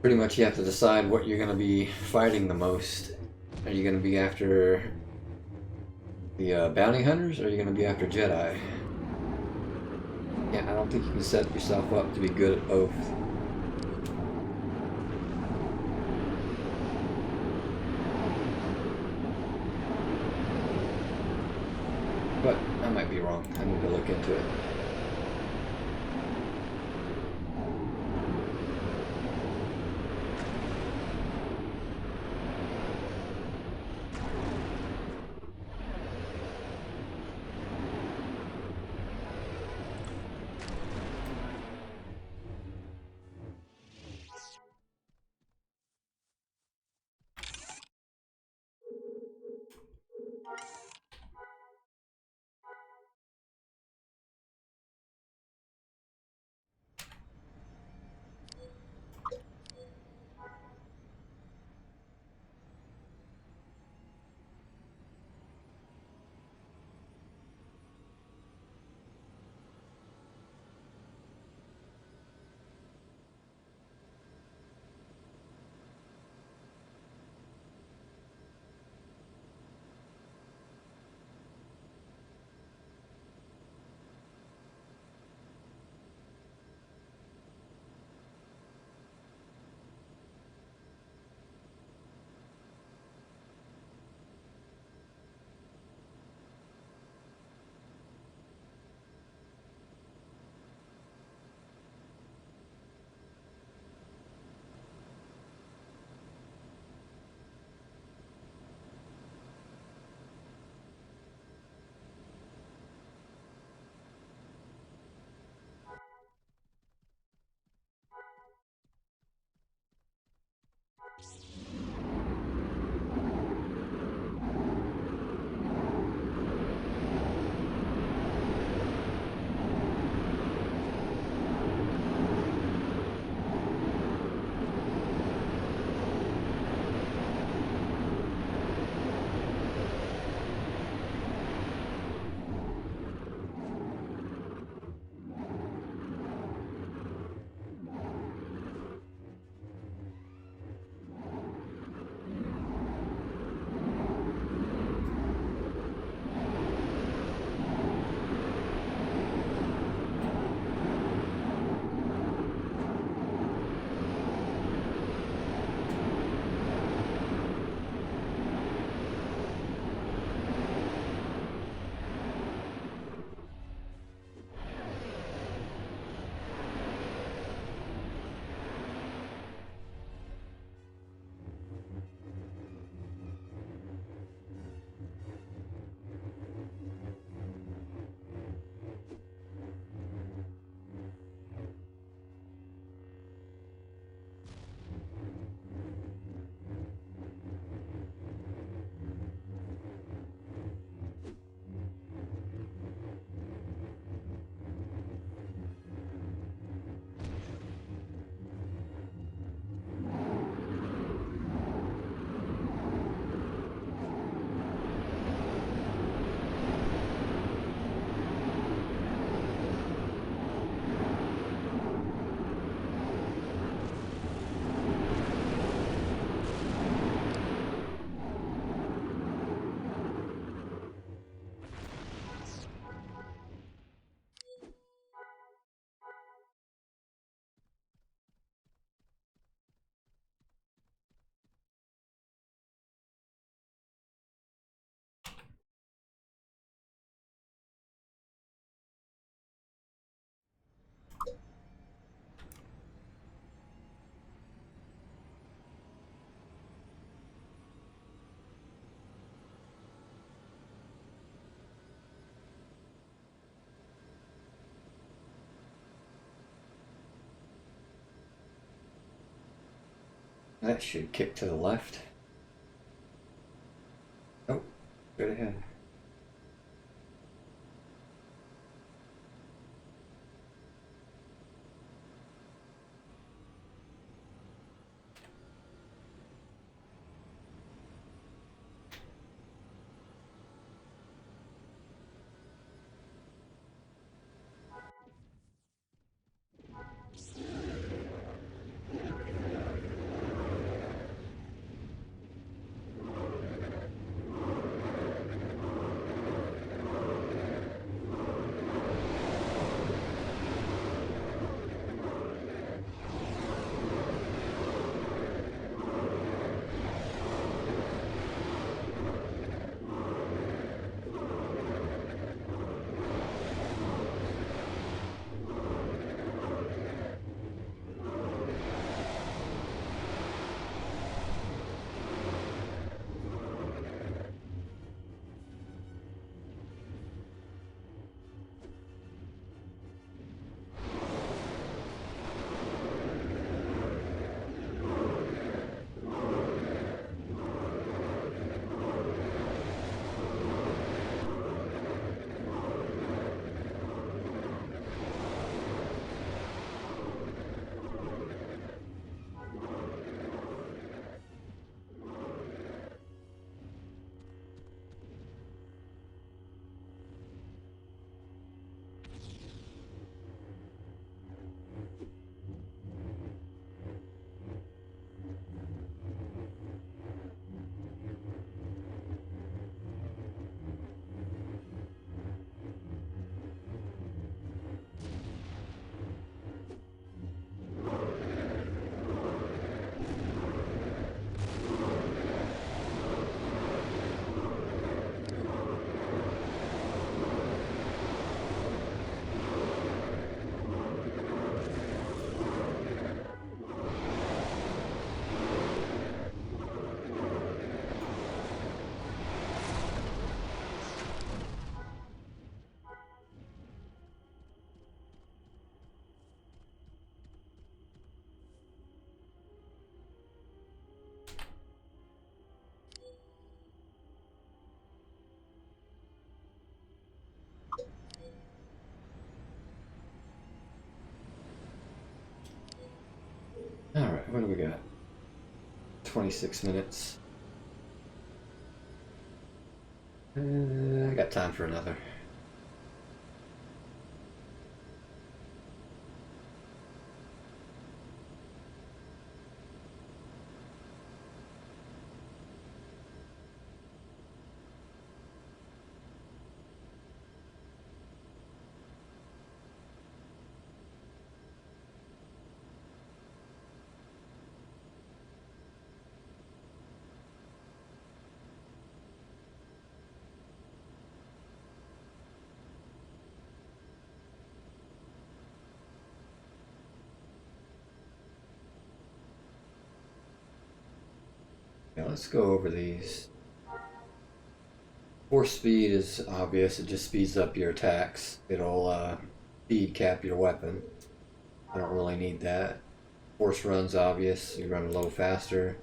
Pretty much you have to decide what you're going to be fighting the most. Are you going to be after the bounty hunters, or are you going to be after Jedi? Yeah, I don't think you can set yourself up to be good at both. But I might be wrong. I need to look into it. That should kick to the left. Oh, straight ahead. Alright, what do we got? 26 minutes. I got time for another. Yeah, let's go over these. Force speed is obvious, it just speeds up your attacks. It'll speed cap your weapon. I don't really need that. Force run's obvious, you run low faster.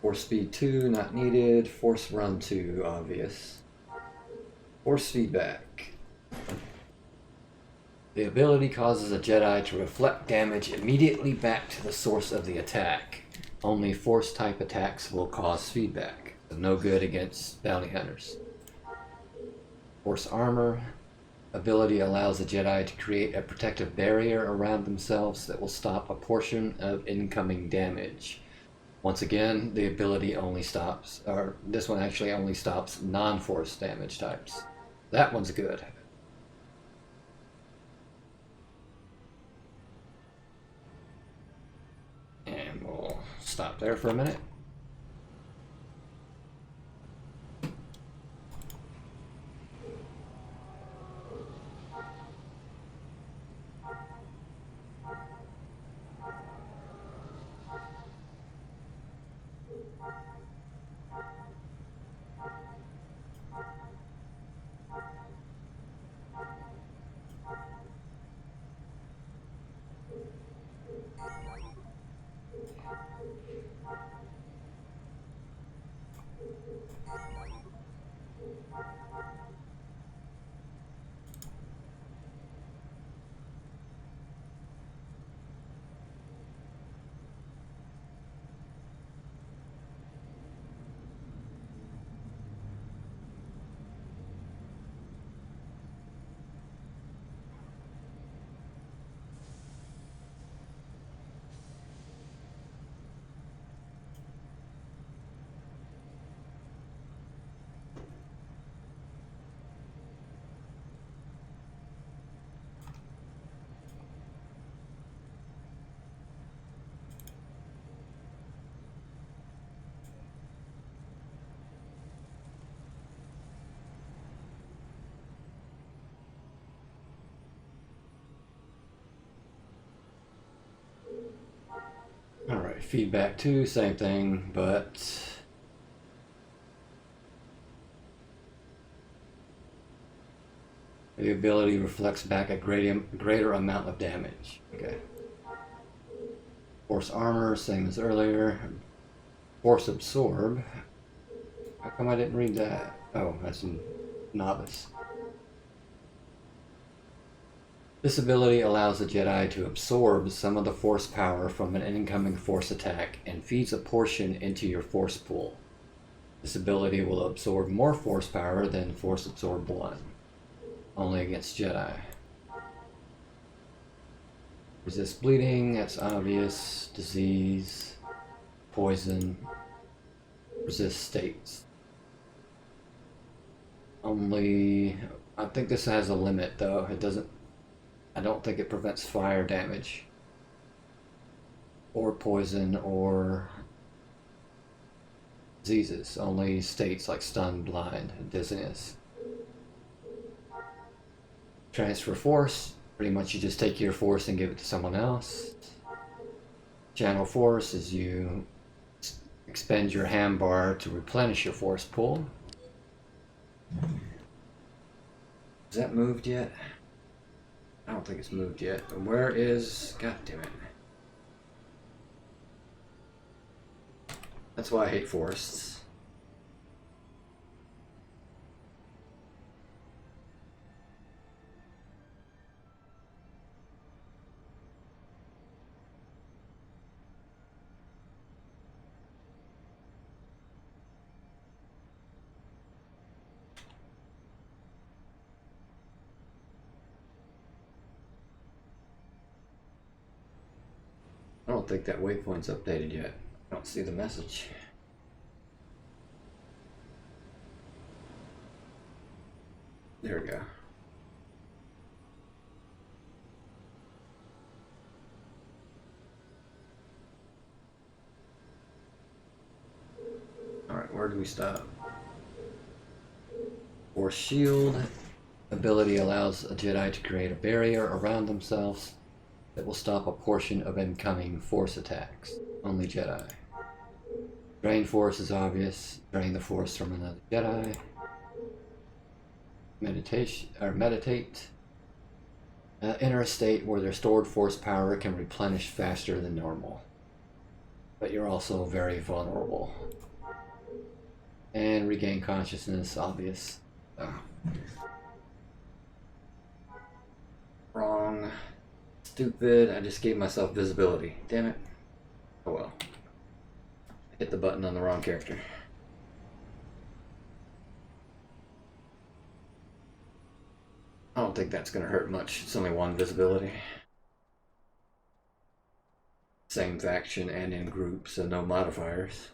Force speed 2, not needed. Force run 2, obvious. Force feedback. The ability causes a Jedi to reflect damage immediately back to the source of the attack. Only Force type attacks will cause feedback, so no good against bounty hunters. Force armor. Ability allows the Jedi to create a protective barrier around themselves that will stop a portion of incoming damage. Once again, the ability only stops, or this one actually only stops non-force damage types. That one's good. And we'll stop there for a minute. feedback 2, same thing, but the ability reflects back a greater amount of damage. Okay. Force armor, same as earlier. Force absorb. How come I didn't read that? Oh, that's in novice. This ability allows the Jedi to absorb some of the force power from an incoming force attack and feeds a portion into your force pool. This ability will absorb more force power than Force Absorb 1, only against Jedi. Resist bleeding, that's obvious. Disease, poison, resist states. Only, I think this has a limit though. It doesn't, I don't think it prevents fire damage or poison or diseases. Only states like stun, blind, and dizziness. Transfer force, pretty much you just take your force and give it to someone else. Channel force is you expend your hand bar to replenish your force pool. Is that moved yet? I don't think it's moved yet. Where is... God damn it. That's why I hate forests. I don't think that waypoint's updated yet. I don't see the message. There we go. Alright, where do we stop? Force shield. Ability allows a Jedi to create a barrier around themselves that will stop a portion of incoming force attacks. Only Jedi. Drain force is obvious. Drain the force from another Jedi. Meditate. Enter a state where their stored force power can replenish faster than normal. But you're also very vulnerable. And regain consciousness, obvious. Oh. Wrong. Stupid, I just gave myself visibility. Damn it. Oh well. I hit the button on the wrong character. I don't think that's going to hurt much. It's only one visibility. Same faction and in group, so no modifiers.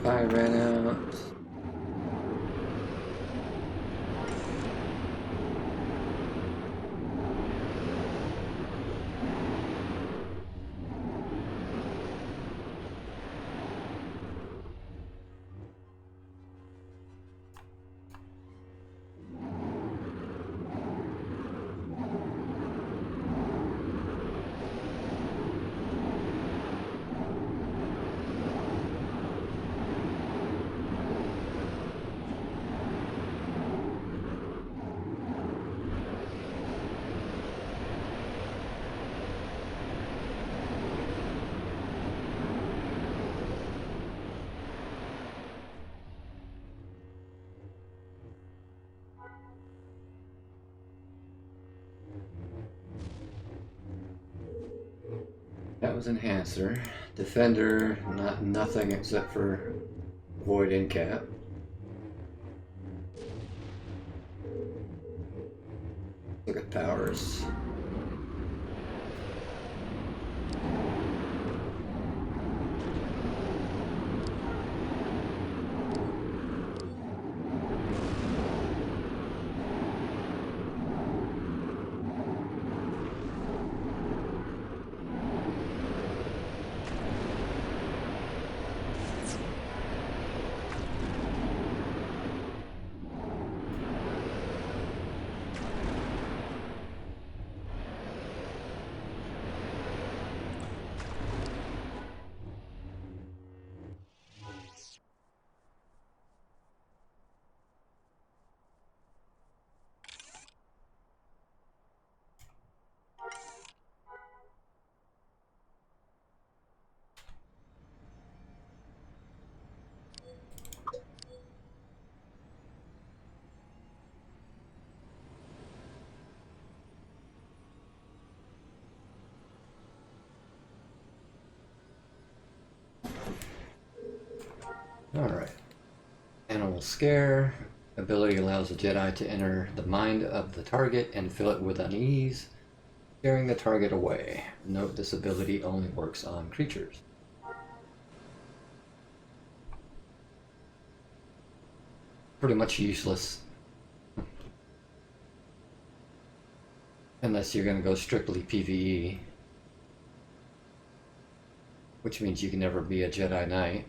I ran out. That was Enhancer. Defender, nothing except for Void Incap. Look at powers. Alright. Animal Scare. Ability allows the Jedi to enter the mind of the target and fill it with unease, scaring the target away. Note this ability only works on creatures. Pretty much useless. Unless you're going to go strictly PvE. Which means you can never be a Jedi Knight.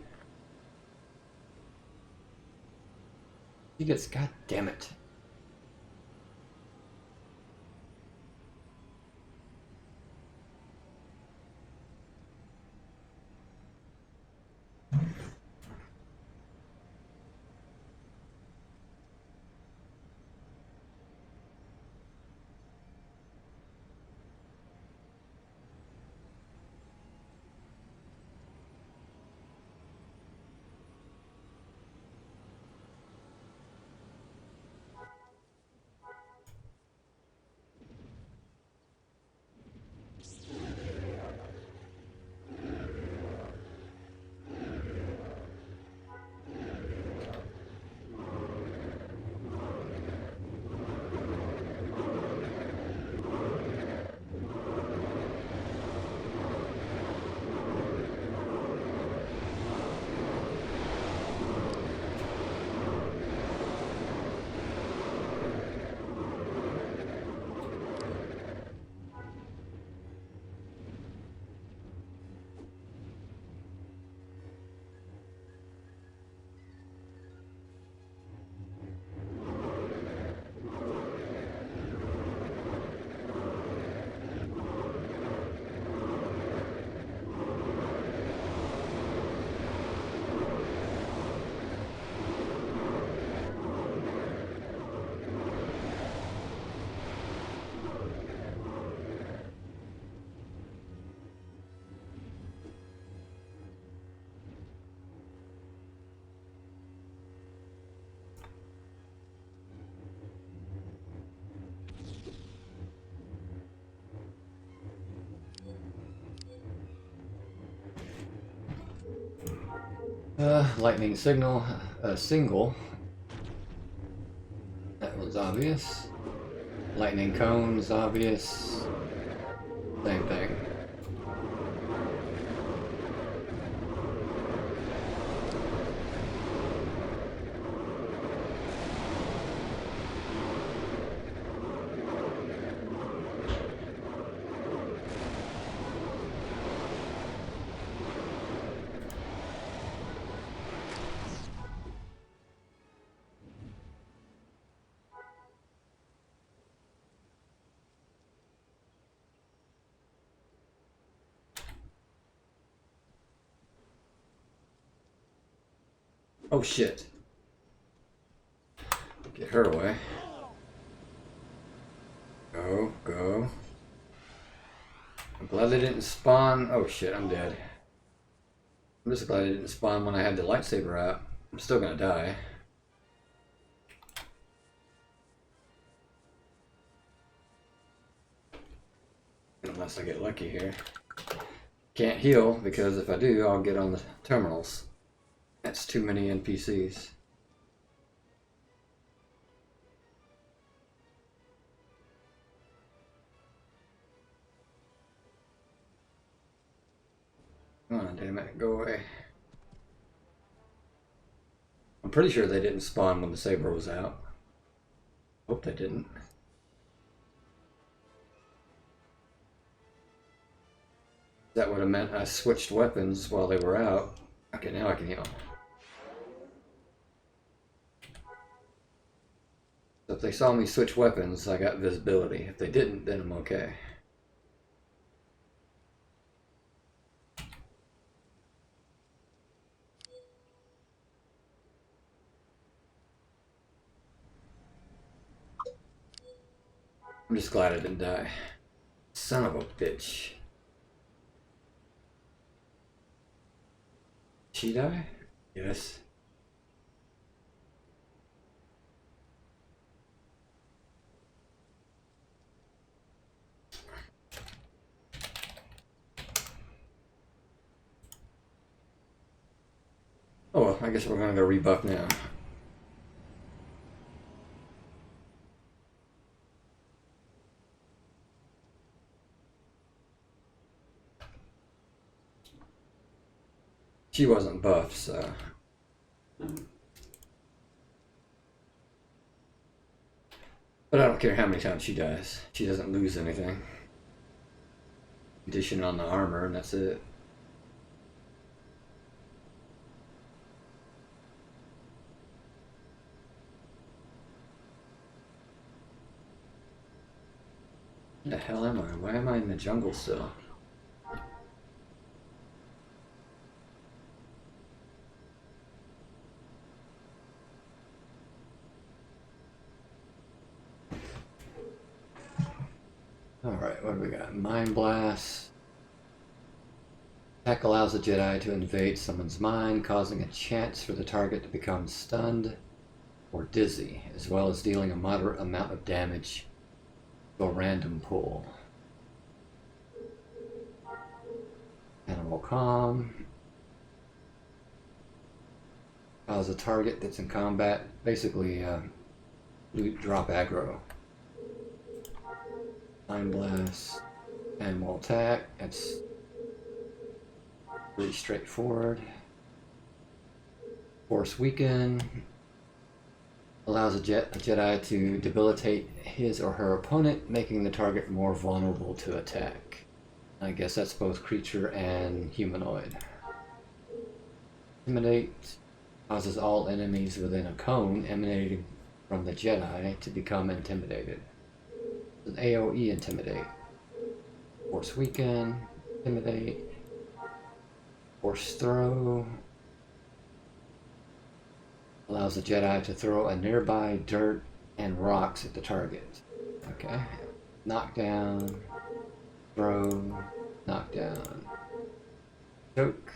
He gets, god damn it. Lightning signal, single. That was obvious. Lightning cones, obvious. Same thing. Oh shit. Get her away. Go, go. I'm glad they didn't spawn. Oh shit, I'm dead. I'm just glad they didn't spawn when I had the lightsaber out. I'm still gonna die. Unless I get lucky here. Can't heal because if I do, I'll get on the terminals. That's too many NPCs. Come on, damn it, go away. I'm pretty sure they didn't spawn when the Saber was out. Hope they didn't. That would have meant I switched weapons while they were out. Okay, now I can heal. So if they saw me switch weapons, I got visibility. If they didn't, then I'm okay. I'm just glad I didn't die. Son of a bitch. She die? Yes. Oh well, I guess we're gonna go rebuff now. She wasn't buffed, so. But I don't care how many times she dies. She doesn't lose anything. Condition on the armor, and that's it. Where the hell am I? Why am I in the jungle still? Alright, what do we got? Mind Blast. Attack allows a Jedi to invade someone's mind, causing a chance for the target to become stunned or dizzy, as well as dealing a moderate amount of damage to a random pool. Animal Calm. Allows a target that's in combat, basically loot drop aggro. Mind Blast. Animal Attack. That's pretty straightforward. Force Weaken. Allows a Jedi to debilitate his or her opponent, making the target more vulnerable to attack. I guess that's both creature and humanoid. Intimidate. Causes all enemies within a cone emanating from the Jedi to become intimidated. An AoE Intimidate. Force Weaken. Intimidate. Force Throw. Allows the Jedi to throw a nearby dirt and rocks at the target. Okay. Knockdown. Throw. Knockdown. Choke.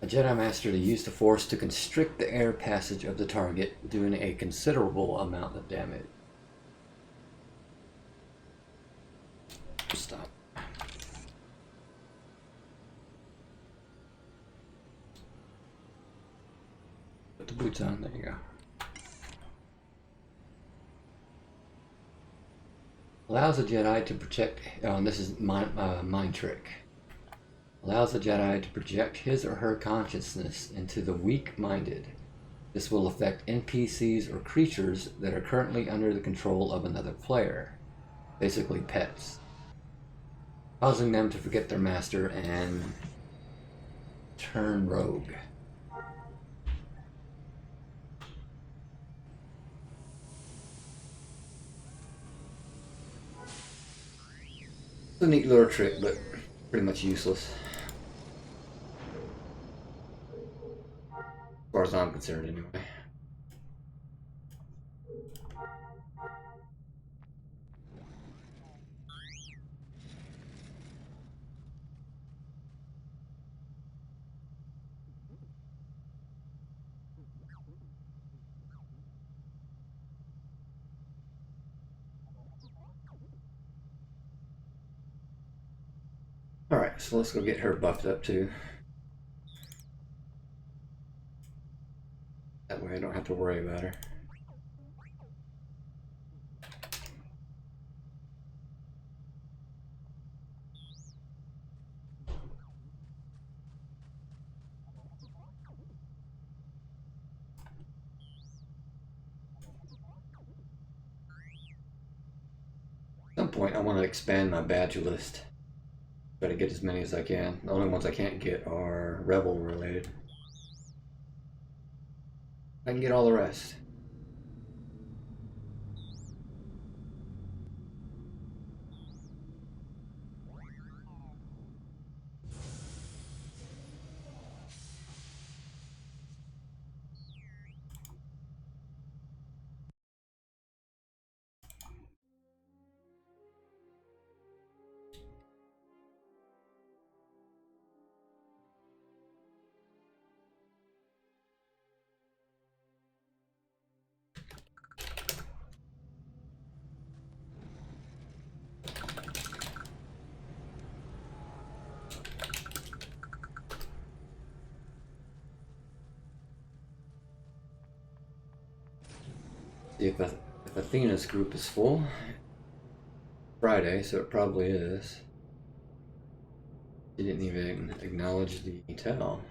A Jedi Master to use the Force to constrict the air passage of the target, doing a considerable amount of damage. Stop. Put the boots on, there you go. Allows a Jedi to project, this is mind trick. Allows a Jedi to project his or her consciousness into the weak-minded. This will affect NPCs or creatures that are currently under the control of another player. Basically pets. Causing them to forget their master and turn rogue. It's a neat little trick, but pretty much useless. As far as I'm concerned, anyway. Alright, so let's go get her buffed up too. That way I don't have to worry about her. point, I want to expand my badge list. Try to get as many as I can. The only ones I can't get are Rebel related. I can get all the rest. See if Athena's group is full. Friday, so it probably is. He didn't even acknowledge the tell.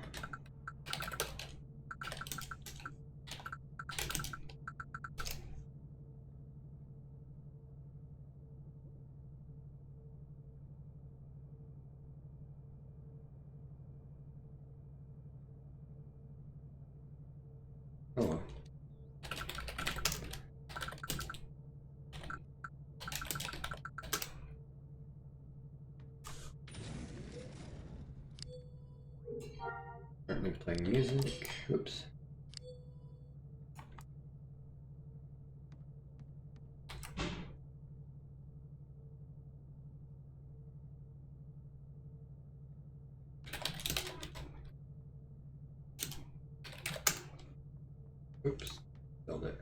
Oh. Currently playing music. Oops. Oops. Spelled it.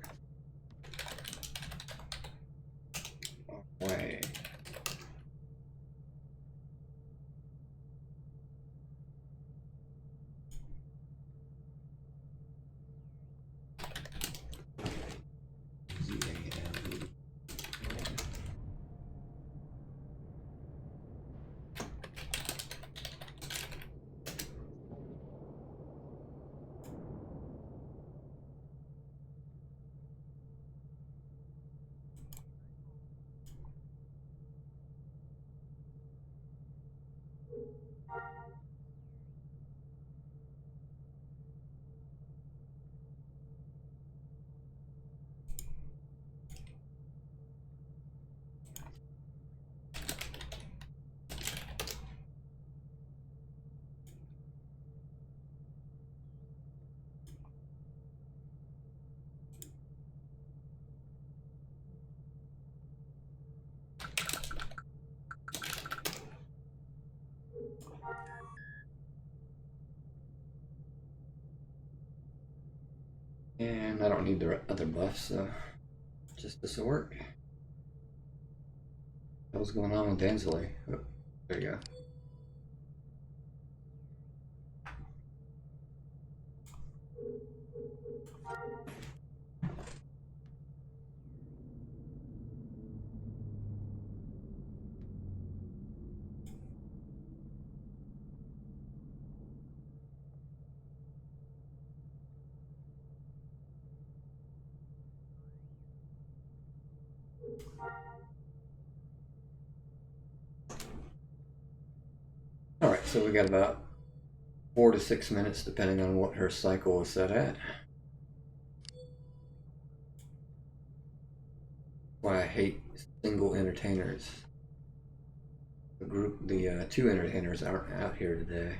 Away. And I don't need the other buffs, so just this will work. What's going on with Danzeli? Oh, there you go. Alright, so we got about 4 to 6 minutes depending on what her cycle is set at. Why I hate single entertainers. The two entertainers aren't out here today.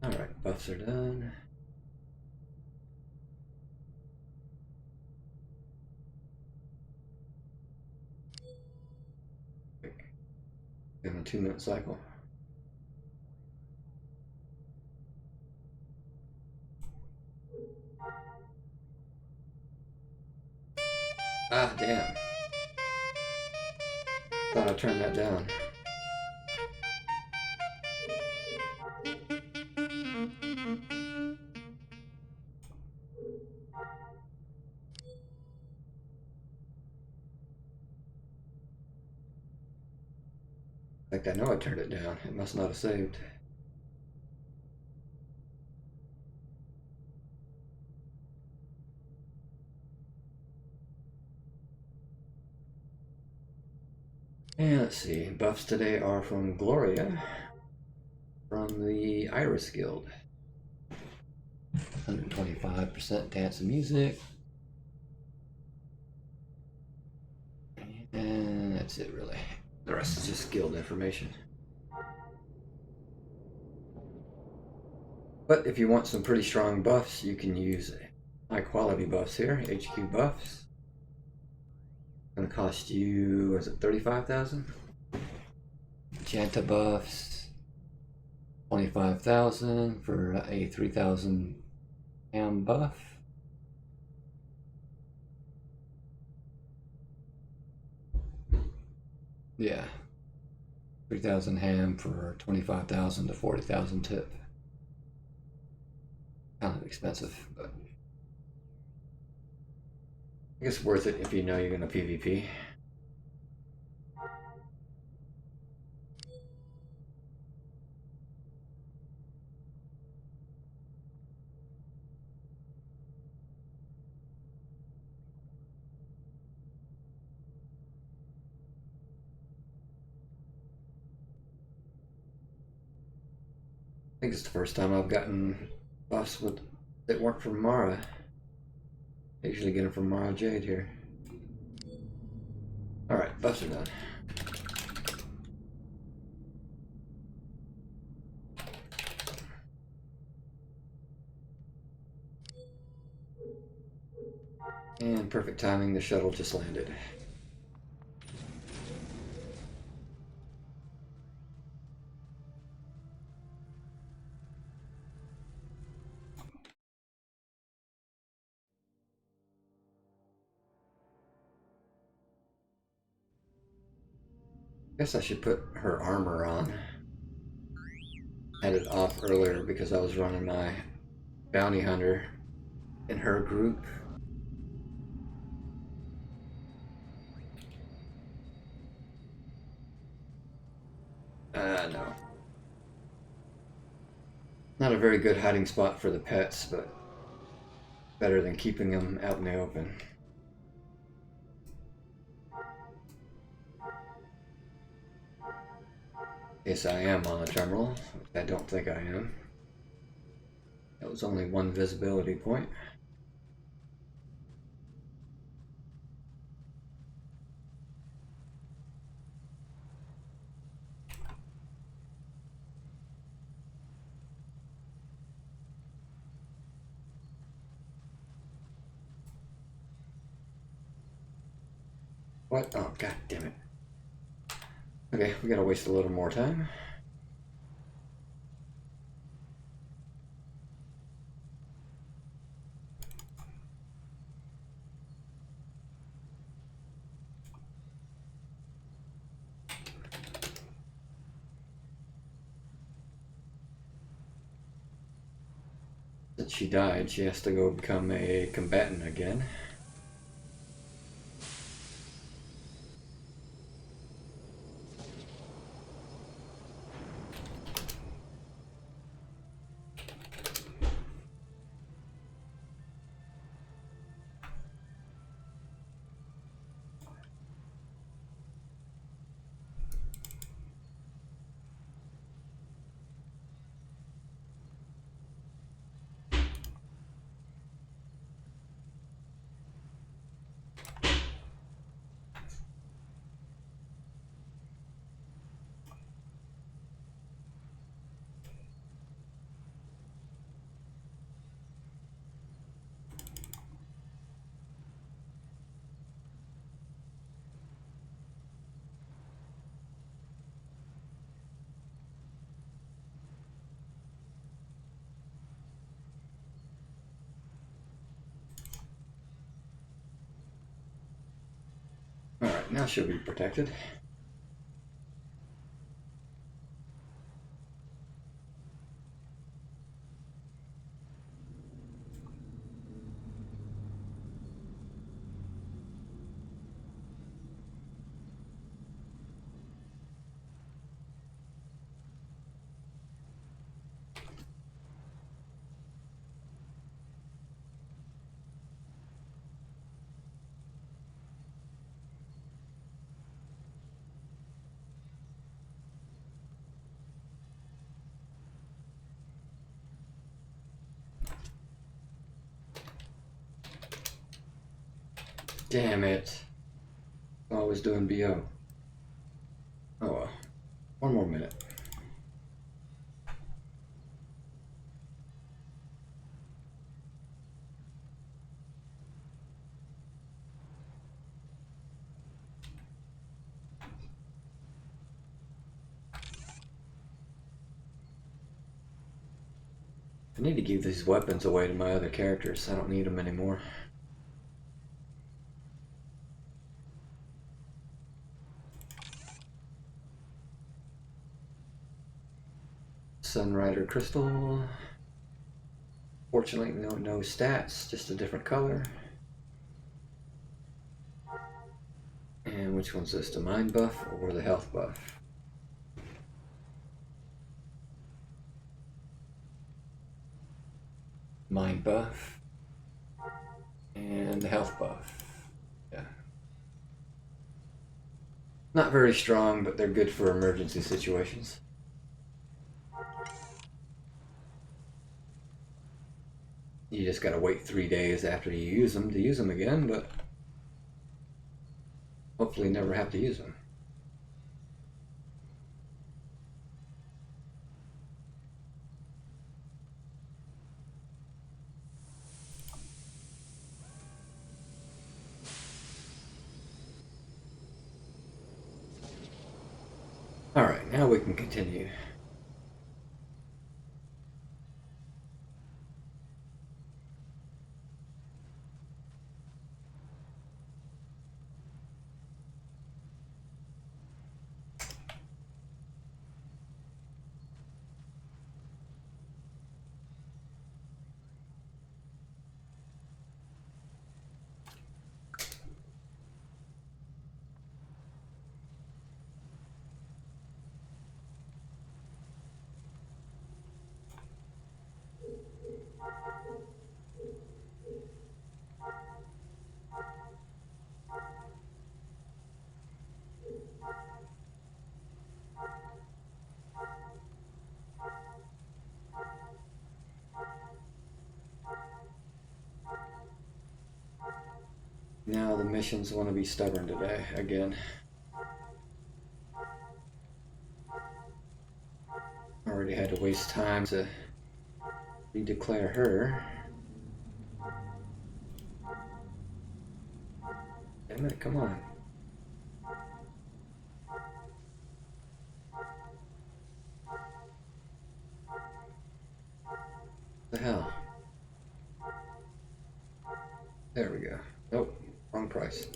Alright, buffs are done. In a 2-minute cycle. Ah, damn. Thought I turned that down. In fact, I know I turned it down. It must not have saved. And let's see, buffs today are from Gloria, from the Iris Guild. 125% dance and music. And that's it, really. The rest is just guild information. But if you want some pretty strong buffs, you can use high quality buffs here, HQ buffs. It's gonna cost you, was it 35,000? Janta buffs, 25,000 for a 3,000 ham buff. Yeah, 3,000 ham for 25,000 to 40,000 tip. Kind of expensive, but I guess worth it if you know you're gonna PvP. I think it's the first time I've gotten buffs that weren't from Mara. I usually get them from Mara Jade here. Alright, buffs are done. And perfect timing, the shuttle just landed. Guess I should put her armor on. Had it off earlier because I was running my bounty hunter in her group. No. Not a very good hiding spot for the pets, but better than keeping them out in the open. Yes, I am on a terminal, which I don't think I am. That was only one visibility point. What? Oh, god damn it. Okay, we gotta waste a little more time. Since she died, she has to go become a combatant again. Alright, now she'll be protected. Damn it. Always doing BO. Oh well. One more minute. I need to give these weapons away to my other characters. I don't need them anymore. Sunrider Crystal. Fortunately, no stats, just a different color. And which one's this? The mind buff or the health buff? Mind buff. And the health buff. Yeah. Not very strong, but they're good for emergency situations. You just gotta wait 3 days after you use them to use them again, but hopefully never have to use them. Alright, now we can continue. Now the missions want to be stubborn today, again. Already had to waste time to redeclare her. Damn it, come on. What the hell? There we go. Nope, wrong price.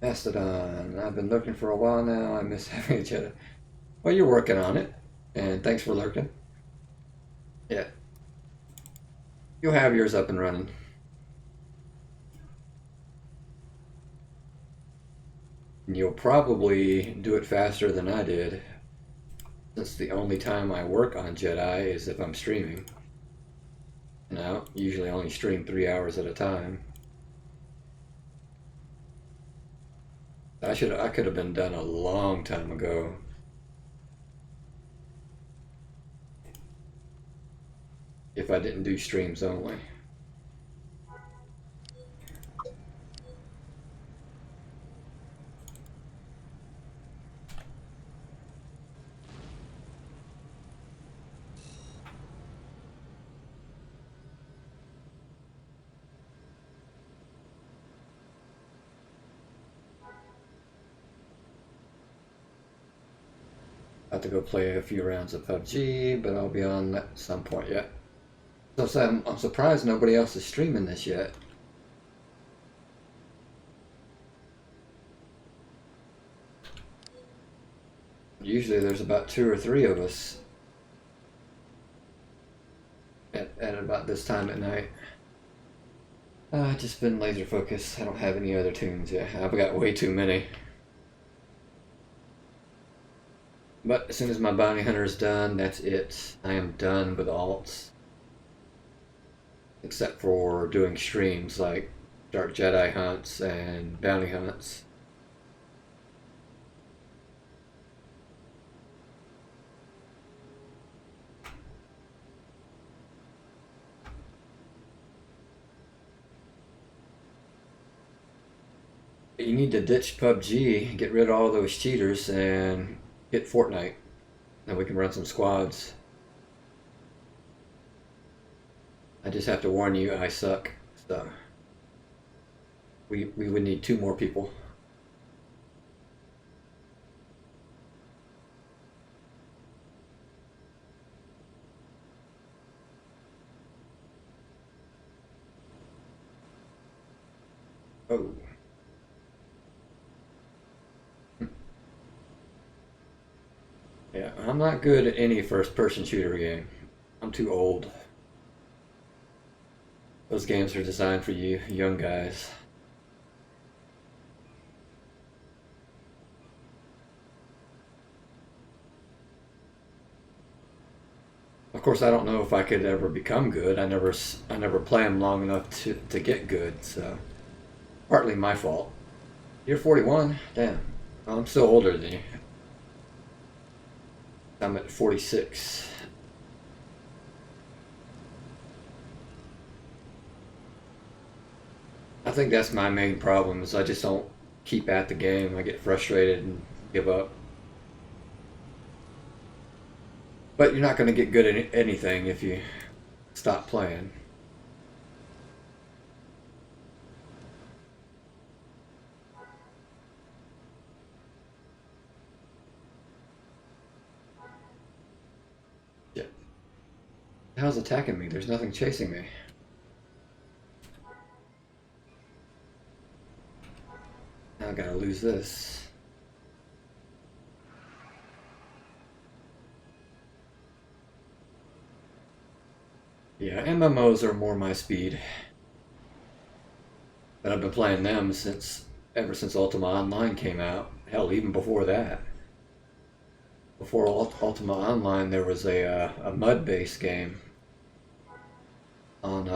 Mastodon. I've been lurking for a while now. I miss having a Jedi. Well, you're working on it, and thanks for lurking. Yeah. You'll have yours up and running. And you'll probably do it faster than I did, since the only time I work on Jedi is if I'm streaming. And I usually only stream 3 hours at a time. I could have been done a long time ago. If I didn't do streams only. I have to go play a few rounds of PUBG, but I'll be on at some point yet. So I'm surprised nobody else is streaming this yet. Usually there's about 2 or 3 of us at about this time at night. I've just been laser focused. I don't have any other tunes yet. I've got way too many. But as soon as my bounty hunter is done, that's it. I am done with alts. Except for doing streams, like start Jedi hunts and bounty hunts. You need to ditch PUBG, get rid of all those cheaters, and get Fortnite. Then we can run some squads. I just have to warn you, I suck. So we would need 2 more people. Oh. Yeah, I'm not good at any first-person shooter game. I'm too old. Those games are designed for you young guys. Of course, I don't know if I could ever become good. I never play them long enough to get good, so partly my fault. You're 41? Damn. Well, I'm still older than you. I'm at 46. I think that's my main problem is I just don't keep at the game. I get frustrated and give up. But you're not going to get good at anything if you stop playing. Yeah. The hell's attacking me? There's nothing chasing me. Now I gotta lose this. Yeah, MMOs are more my speed. But I've been playing them ever since Ultima Online came out. Hell, even before that. Before Ultima Online, there was a mud-based game on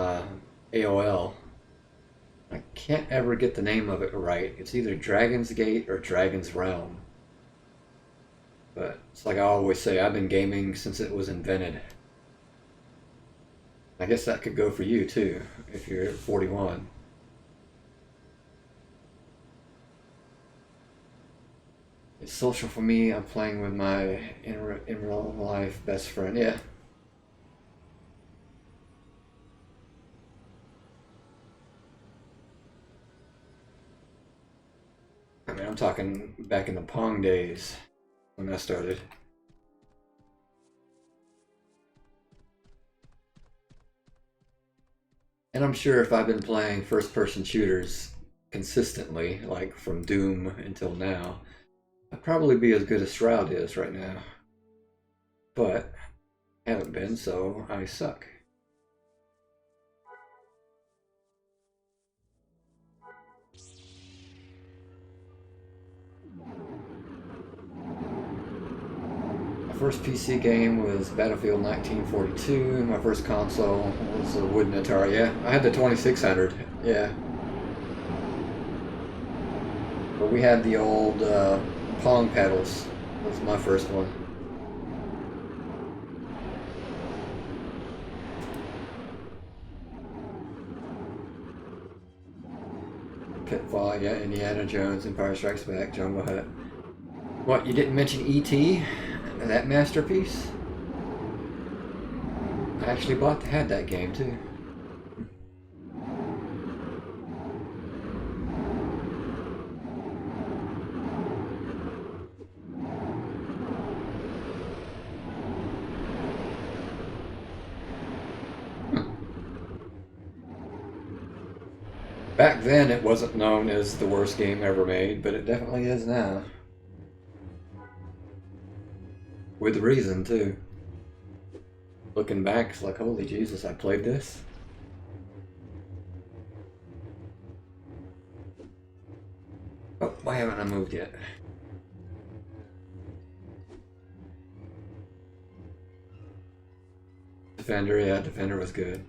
AOL. I can't ever get the name of it right. It's either Dragon's Gate or Dragon's Realm. But it's like I always say, I've been gaming since it was invented. I guess that could go for you too, if you're 41. It's social for me. I'm playing with my in real life best friend. Yeah. I mean, I'm talking back in the Pong days when I started. And I'm sure if I've been playing first-person shooters consistently, like from Doom until now, I'd probably be as good as Shroud is right now. But haven't been, so I suck. My first PC game was Battlefield 1942. My first console was a wooden Atari. Yeah, I had the 2600. Yeah. But we had the old Pong paddles. That was my first one. Pitfall, yeah, Indiana Jones, Empire Strikes Back, Jungle Hut. What, you didn't mention E.T.? That masterpiece? I actually had that game too. Back then it wasn't known as the worst game ever made, but it definitely is now. With reason, too. Looking back, it's like, holy Jesus, I played this? Oh, why haven't I moved yet? Defender, yeah, Defender was good.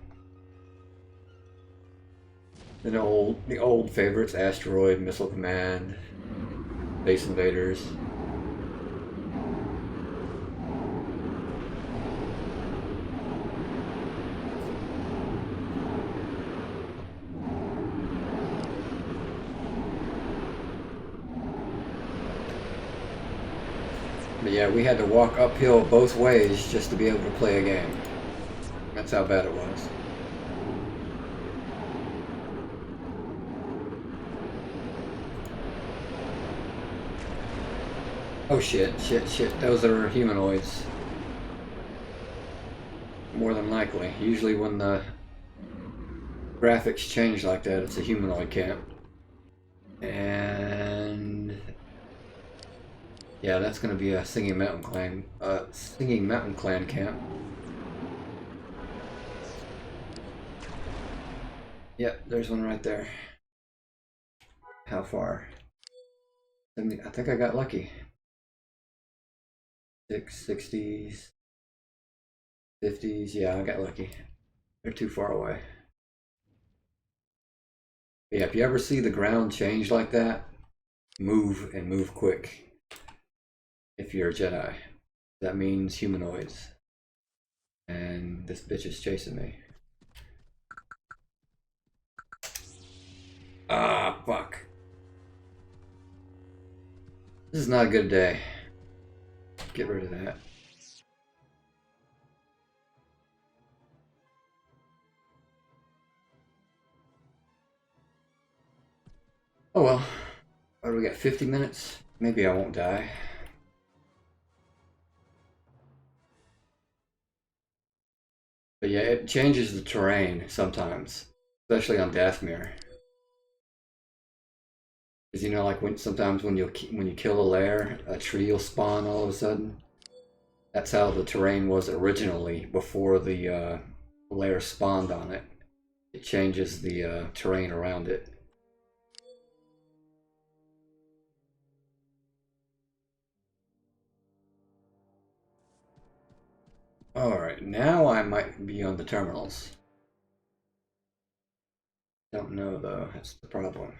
The old favorites: Asteroid, Missile Command, Space Invaders. But yeah, we had to walk uphill both ways just to be able to play a game. That's how bad it was. Oh shit. Those are humanoids. More than likely. Usually when the graphics change like that, it's a humanoid camp. And yeah, that's gonna be a Singing Mountain Clan camp. Yep, there's one right there. How far? I think I got lucky. 60s, 50s. Yeah, I got lucky. They're too far away. But yeah, if you ever see the ground change like that, move and move quick. If you're a Jedi, that means humanoids. And this bitch is chasing me. Ah, fuck. This is not a good day. Get rid of that. Oh well. What do we got? 50 minutes? Maybe I won't die. But yeah, it changes the terrain sometimes, especially on Dathomir. Because you know, like sometimes when you kill a lair, a tree will spawn all of a sudden. That's how the terrain was originally before the lair spawned on it. It changes the terrain around it. Alright, now I might be on the terminals. Don't know though, that's the problem.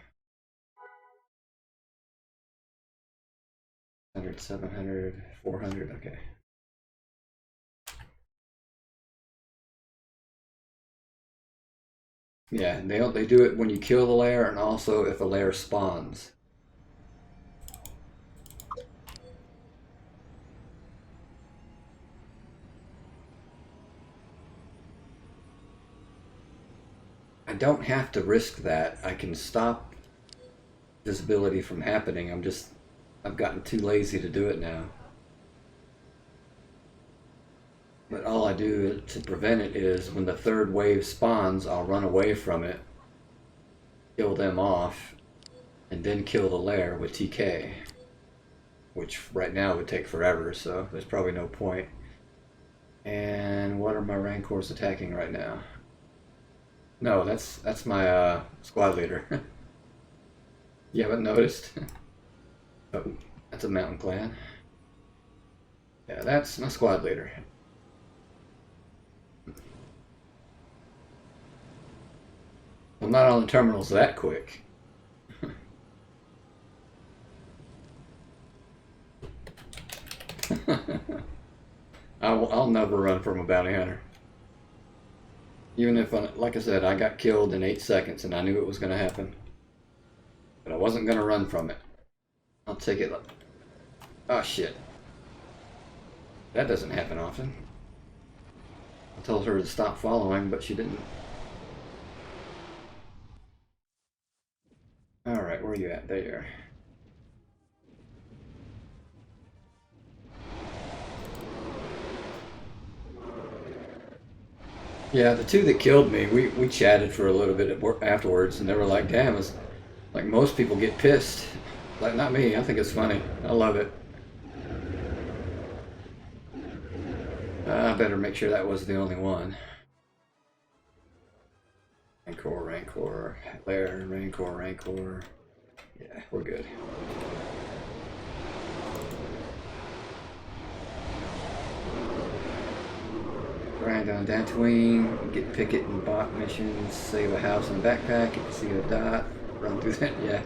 100, 700, 400, okay. Yeah, they do it when you kill the lair and also if a lair spawns. I don't have to risk that. I can stop visibility from happening. I've gotten too lazy to do it now. But all I do to prevent it is when the third wave spawns, I'll run away from it, kill them off, and then kill the lair with TK. Which right now would take forever, so there's probably no point. And what are my Rancors attacking right now? No, that's my squad leader. You haven't noticed? Oh, that's a mountain clan. Yeah, that's my squad leader. I'm not on the terminals that quick. I'll never run from a bounty hunter. Even if, like I said, I got killed in 8 seconds and I knew it was going to happen. But I wasn't going to run from it. I'll take it. Oh shit. That doesn't happen often. I told her to stop following, but she didn't. Alright, where are you at? There you are. Yeah, the two that killed me, we chatted for a little bit afterwards, and they were like, damn, it's like most people get pissed. Like, not me. I think it's funny. I love it. I better make sure that was the only one. Rancor, Lair, Rancor. Yeah, we're good. Grind on Dantooine, get picket and bot missions, save a house and backpack, you can see a dot, run through that, yeah.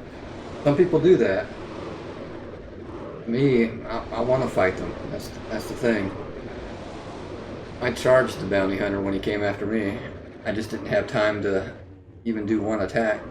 Some people do that. Me, I want to fight them, that's the thing. I charged the bounty hunter when he came after me. I just didn't have time to even do one attack.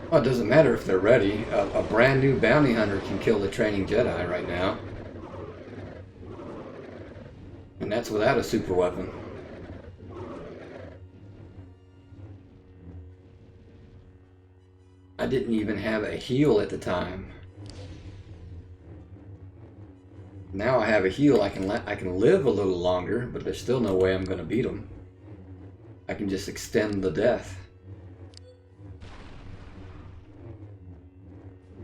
Well, it doesn't matter if they're ready. A brand new bounty hunter can kill the training Jedi right now. And that's without a super weapon. I didn't even have a heal at the time. Now I have a heal, I can live a little longer, but there's still no way I'm going to beat them. I can just extend the death.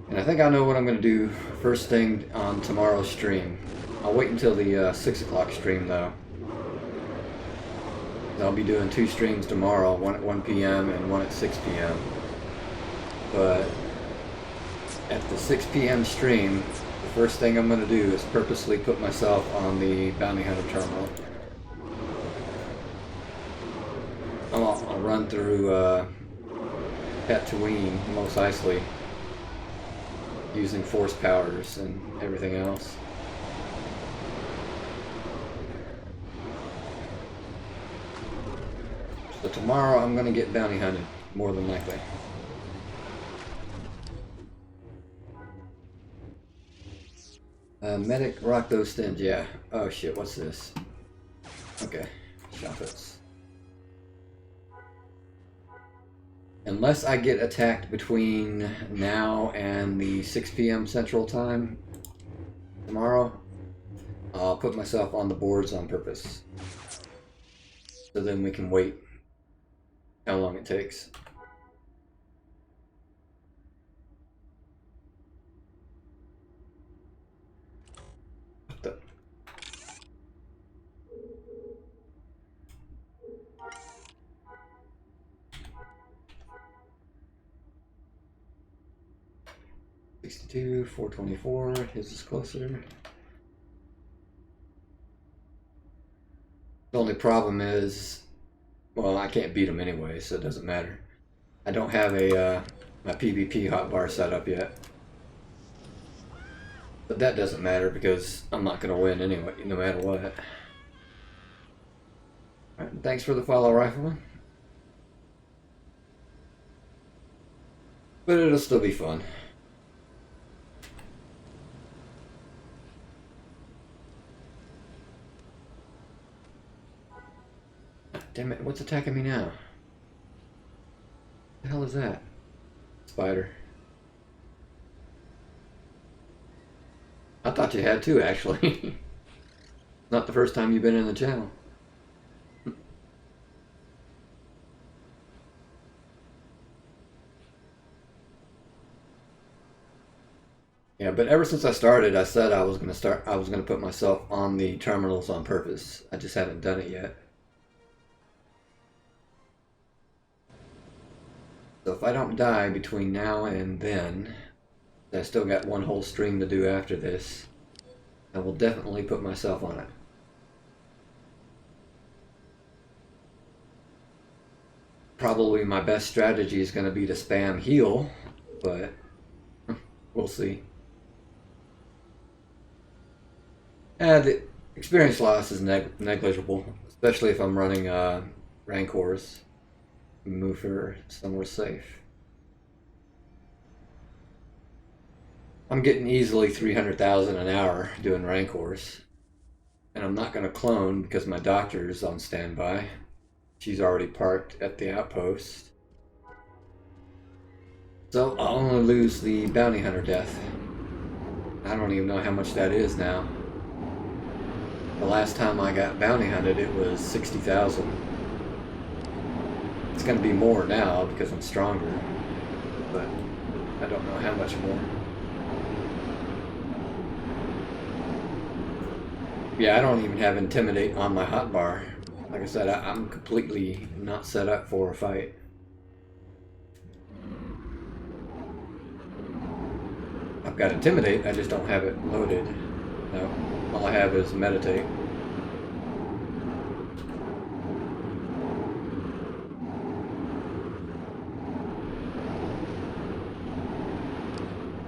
And I think I know what I'm going to do first thing on tomorrow's stream. I'll wait until the 6 o'clock stream though. I'll be doing 2 streams tomorrow, one at 1 p.m. and one at 6 p.m. But at the 6 p.m. stream, the first thing I'm going to do is purposely put myself on the bounty hunter terminal. I'll run through Tatooine, Mos Eisley, using force powers and everything else. So tomorrow I'm going to get bounty hunted, more than likely. Medic, rock those stems, yeah. Oh shit, what's this? Okay, Shoppets. Unless I get attacked between now and the 6 p.m. Central Time tomorrow, I'll put myself on the boards on purpose. So then we can wait how long it takes. What the? $62, $424, his is closer. The only problem is, well, I can't beat him anyway, so it doesn't matter. I don't have a my PvP hotbar set up yet. But that doesn't matter because I'm not going to win anyway, no matter what. Alright, thanks for the follow, Rifleman. But it'll still be fun. Damn it, what's attacking me now? What the hell is that? Spider. I thought you had two, actually. Not the first time you've been in the channel. Yeah, but ever since I started, I said I was gonna put myself on the terminals on purpose. I just haven't done it yet. So if I don't die between now and then, I still got one whole stream to do after this, I will definitely put myself on it. Probably my best strategy is going to be to spam heal, but we'll see. The experience loss is negligible, especially if I'm running Rancors. Move her somewhere safe. I'm getting easily 300,000 an hour doing Rancors. And I'm not going to clone because my doctor is on standby. She's already parked at the outpost. So I'll only lose the bounty hunter death. I don't even know how much that is now. The last time I got bounty hunted, it was 60,000. It's going to be more now because I'm stronger, but I don't know how much more. Yeah, I don't even have Intimidate on my hotbar. Like I said, I'm completely not set up for a fight. I've got Intimidate, I just don't have it loaded. No, all I have is Meditate.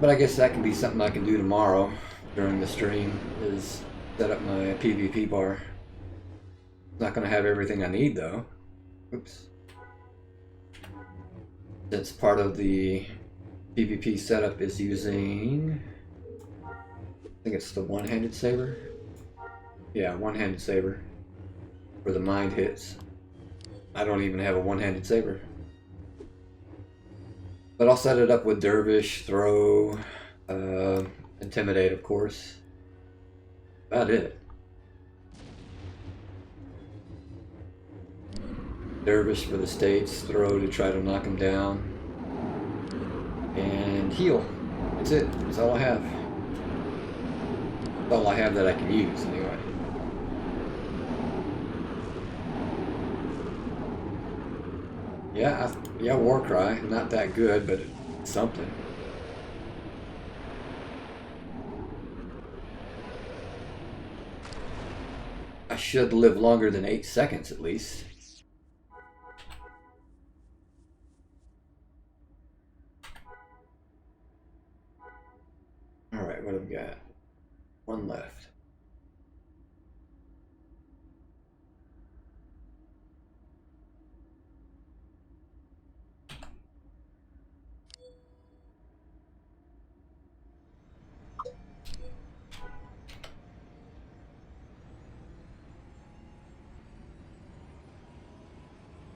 But I guess that can be something I can do tomorrow during the stream, is set up my PvP bar. Not going to have everything I need though. Oops. Since part of the PvP setup is using, I think it's the one-handed saber. Yeah, one-handed saber for the mind hits. I don't even have a one-handed saber. But I'll set it up with Dervish, Throw, Intimidate, of course. About it. Dervish for the states, Throw to try to knock him down, and heal. That's it. That's all I have. That's all I have that I can use, anyway. Yeah, Warcry. Not that good, but it's something. I should live longer than 8 seconds, at least. Alright, what have we got? One left.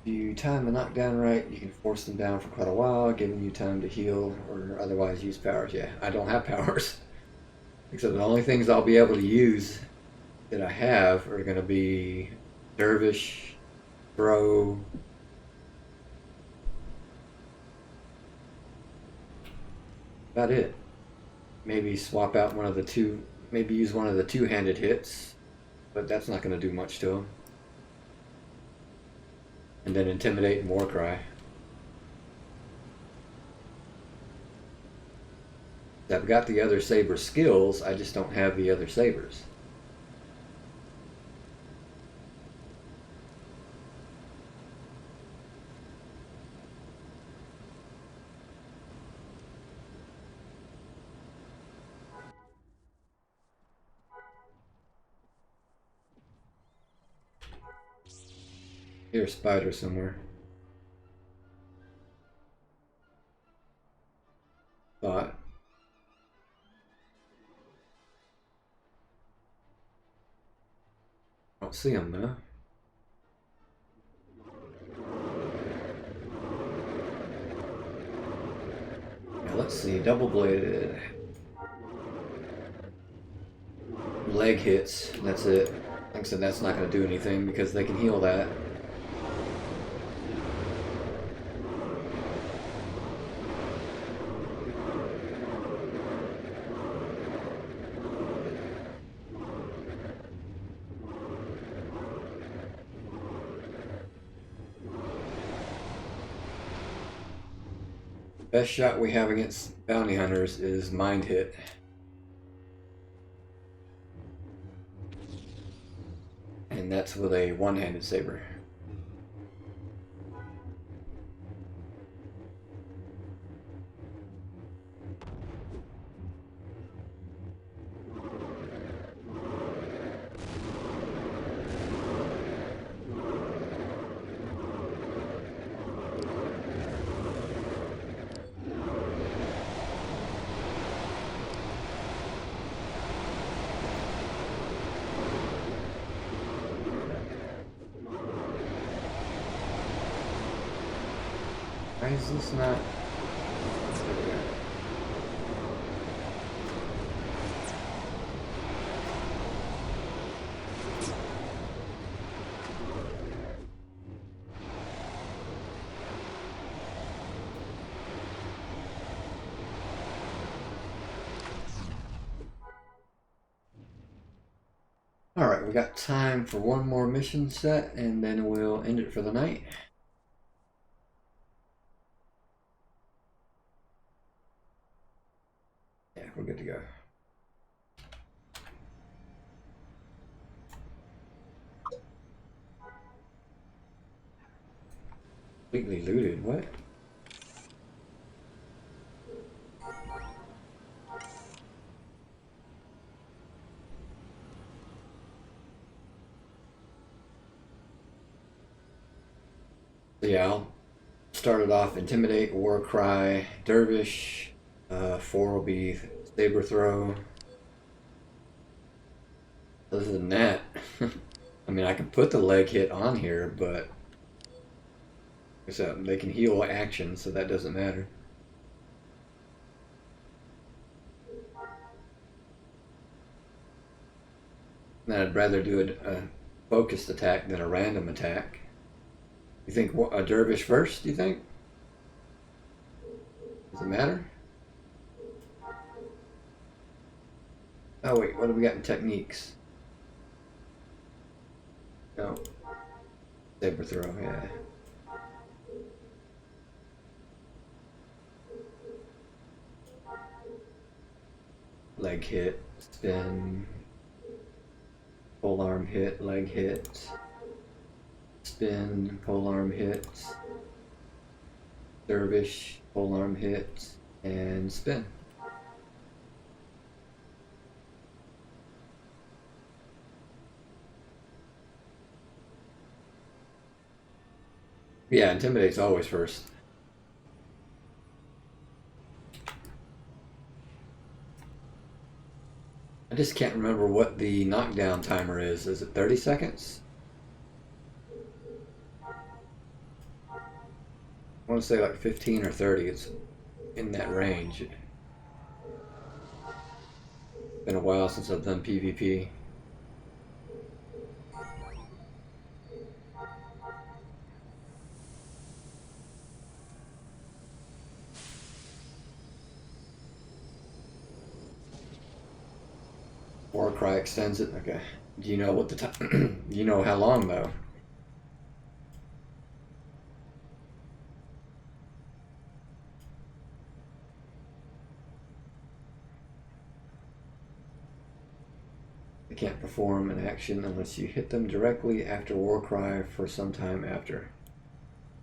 If you time a knockdown right, you can force them down for quite a while, giving you time to heal or otherwise use powers. Yeah, I don't have powers. Except the only things I'll be able to use that I have are going to be Dervish, Throw, about it. Maybe swap out one of the two, maybe use one of the two-handed hits, but that's not going to do much to him. And then Intimidate and Warcry. I've got the other Saber skills, I just don't have the other Sabers. Here's a spider somewhere. Thought. I don't see him though. Now let's see, double-bladed. Leg hits, that's it. Like I said, that's not going to do anything because they can heal that. Best shot we have against bounty hunters is Mind Hit. And that's with a one-handed saber. Why is this not? Alright, we got time for one more mission set, and then we'll end it for the night. Yeah, we're good to go. Completely looted, what? So yeah, I'll start it off Intimidate, War Cry, Dervish. 4 will be Saber Throw. Other than that, I mean, I can put the leg hit on here, but they can heal action, so that doesn't matter. Then I'd rather do a focused attack than a random attack. You think a dervish first, do you think? Does it matter? Oh wait, what do we got in techniques? No. Saber throw, yeah. Leg hit, spin, pole arm hit, leg hit, spin, pole arm hit, dervish, pole arm hit, and spin. Yeah, Intimidate's always first. I just can't remember what the knockdown timer is. Is it 30 seconds? I want to say like 15 or 30. It's in that range. It's been a while since I've done PvP. War Cry extends it. Okay. Do you know what the time? Do you know how long though? They can't perform an action unless you hit them directly after War Cry for some time after.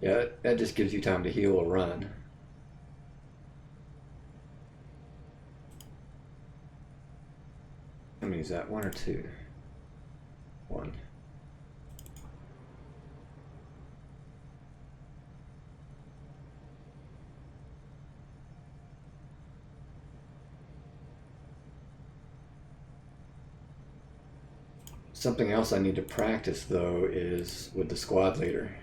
Yeah, that just gives you time to heal or run. How many is that? 1 or 2? 1. Something else I need to practice though is with the squad leader.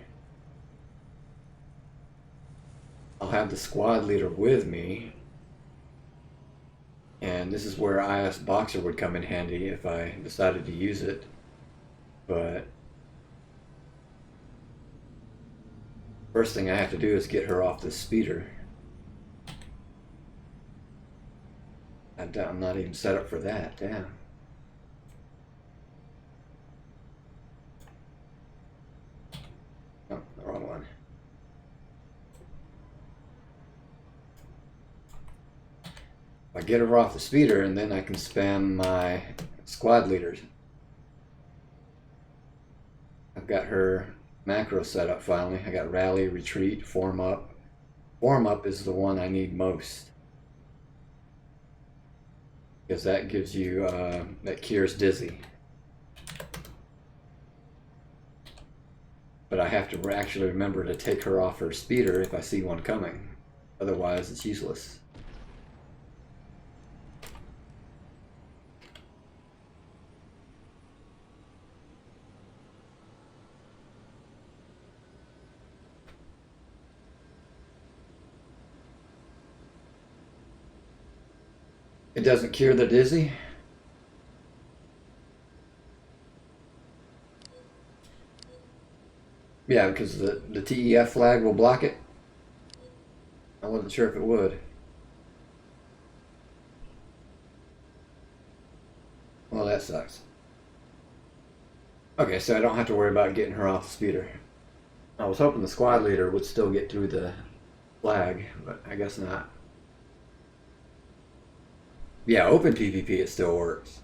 I'll have the squad leader with me, and this is where IS Boxer would come in handy if I decided to use it. But first thing I have to do is get her off the speeder. I'm not even set up for that, damn. Oh, the wrong one. I get her off the speeder, and then I can spam my squad leaders. I've got her macro set up finally. I got rally, retreat, form up. Form up is the one I need most, because that gives you, that cures dizzy. But I have to actually remember to take her off her speeder if I see one coming. Otherwise, it's useless. It doesn't cure the dizzy? Yeah, because the TEF flag will block it. I wasn't sure if it would. Well, that sucks. Okay, so I don't have to worry about getting her off the speeder. I was hoping the squad leader would still get through the flag, but I guess not. Yeah, open PvP it still works.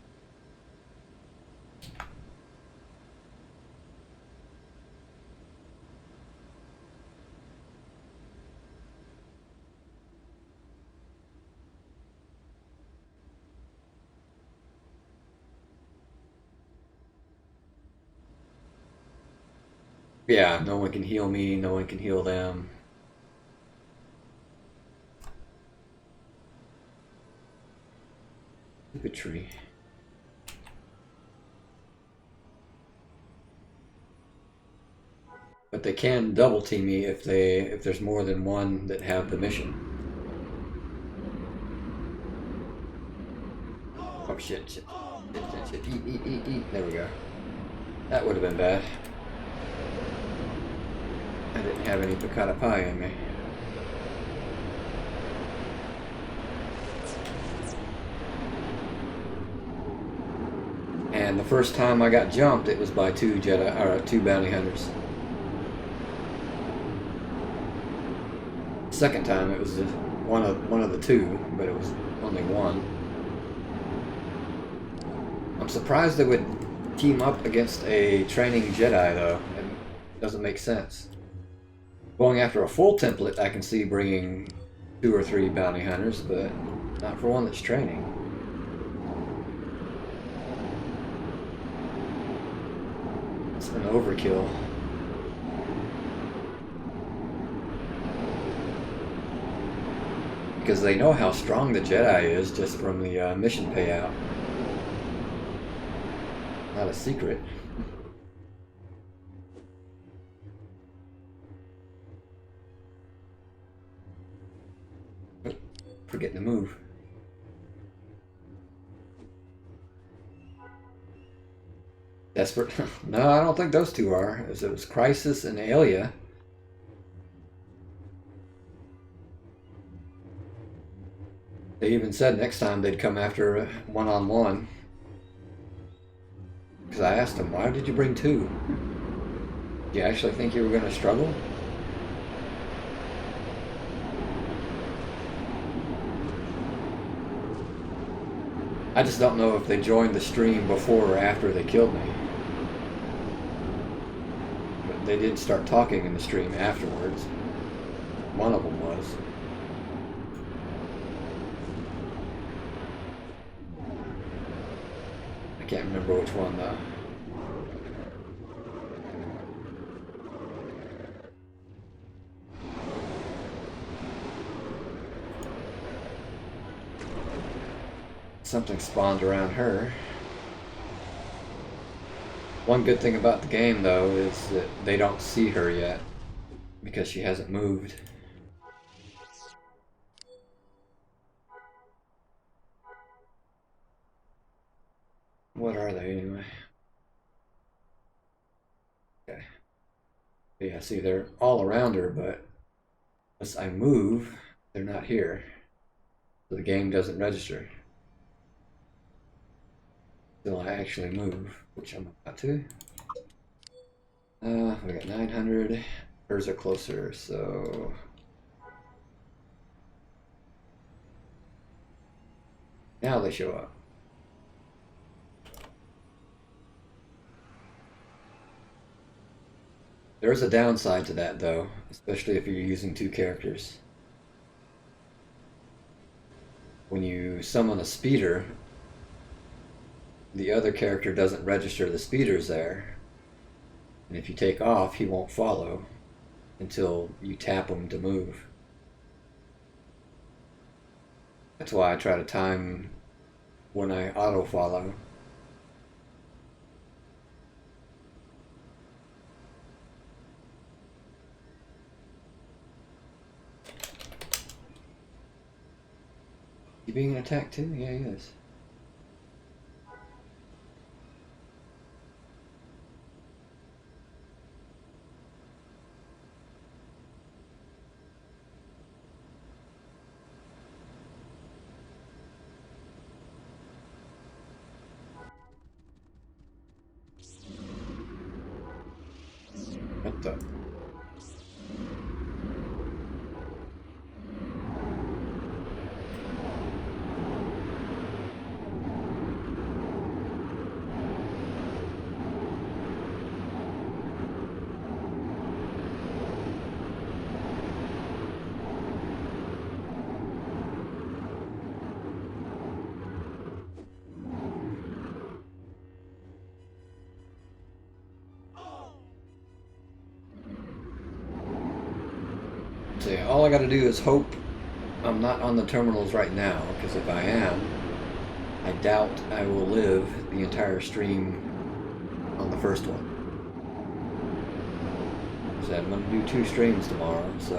Yeah, no one can heal me, no one can heal them. Stupid tree. But they can double team me if there's more than one that have the mission. Oh shit, shit. Shit. Eat. There we go. That would have been bad. I didn't have any piccata pie in me. And the first time I got jumped, it was by two Jedi or two bounty hunters. Second time, it was just one of the two, but it was only one. I'm surprised they would team up against a training Jedi, though. It doesn't make sense. Going after a full template, I can see bringing 2 or 3 bounty hunters, but not for one that's training. It's an overkill. Because they know how strong the Jedi is just from the mission payout. Not a secret. Forgetting to move. Desperate? No, I don't think those two are. It was Crisis and Aelia. They even said next time they'd come after one-on-one. Because I asked them, why did you bring 2? Do you actually think you were going to struggle? I just don't know if they joined the stream before or after they killed me. But they did start talking in the stream afterwards. One of them was. I can't remember which one though. Something spawned around her. One good thing about the game, though, is that they don't see her yet because she hasn't moved. What are they anyway? Okay. Yeah, see, they're all around her, but once I move, they're not here. So the game doesn't register until I actually move, which I'm about to. We got 900. Hers are closer, so now they show up. There's a downside to that, though, especially if you're using 2 characters. When you summon a speeder, the other character doesn't register the speeder's there. And if you take off, he won't follow until you tap him to move. That's why I try to time when I auto-follow. You being attacked too? Yeah, he is. up. So yeah, all I gotta do is hope I'm not on the terminals right now, because if I am, I doubt I will live the entire stream on the first one. So I'm gonna do 2 streams tomorrow, so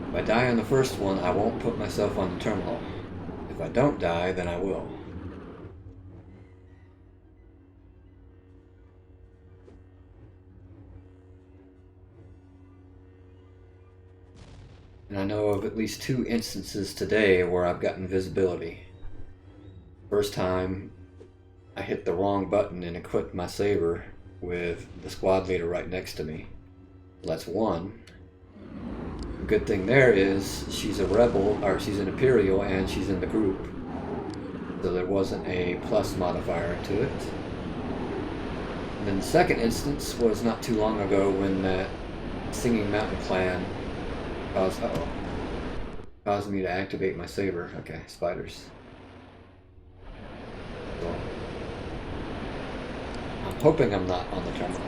if I die on the first one, I won't put myself on the terminal. If I don't die, then I will. And I know of at least 2 instances today where I've gotten visibility. First time, I hit the wrong button and equipped my Saber with the squad leader right next to me. So that's 1. The good thing there is she's a rebel, or she's an Imperial, and she's in the group. So there wasn't a plus modifier to it. And then the second instance was not too long ago when that Singing Mountain clan caused me to activate my Saber. Okay, spiders. So, I'm hoping I'm not on the terminal.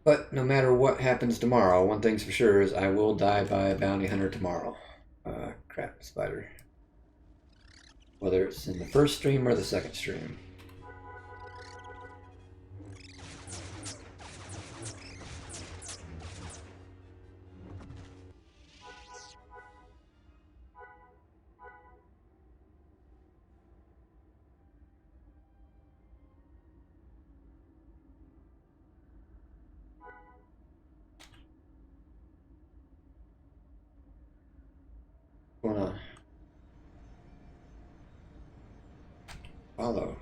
But no matter what happens tomorrow, one thing's for sure is I will die by a bounty hunter tomorrow. Crap, spider. Whether it's in the first stream or the second stream. Gonna follow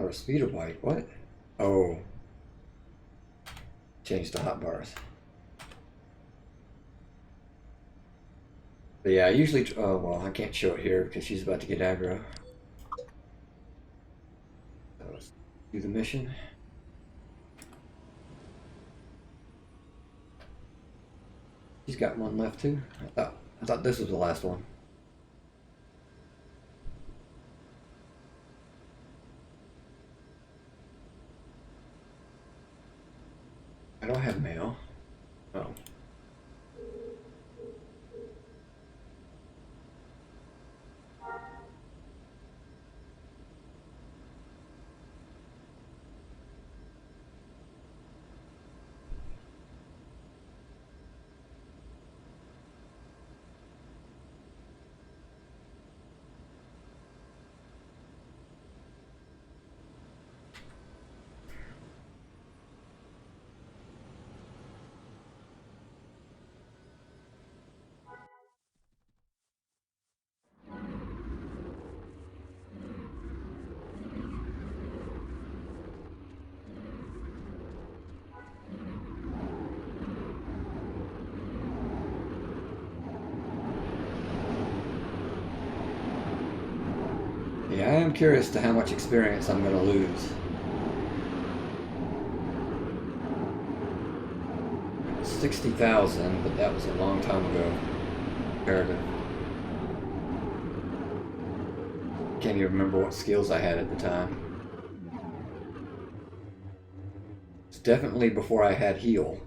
a speeder bike. What? Oh, change the hotbars. But yeah, I usually. Oh well, I can't show it here because she's about to get aggro. So let's do the mission. She's got one left too. I thought this was the last one. I don't have mail. Oh. Yeah, I am curious to how much experience I'm going to lose. 60,000, but that was a long time ago. Comparative. Can't even remember what skills I had at the time. It's definitely before I had heal.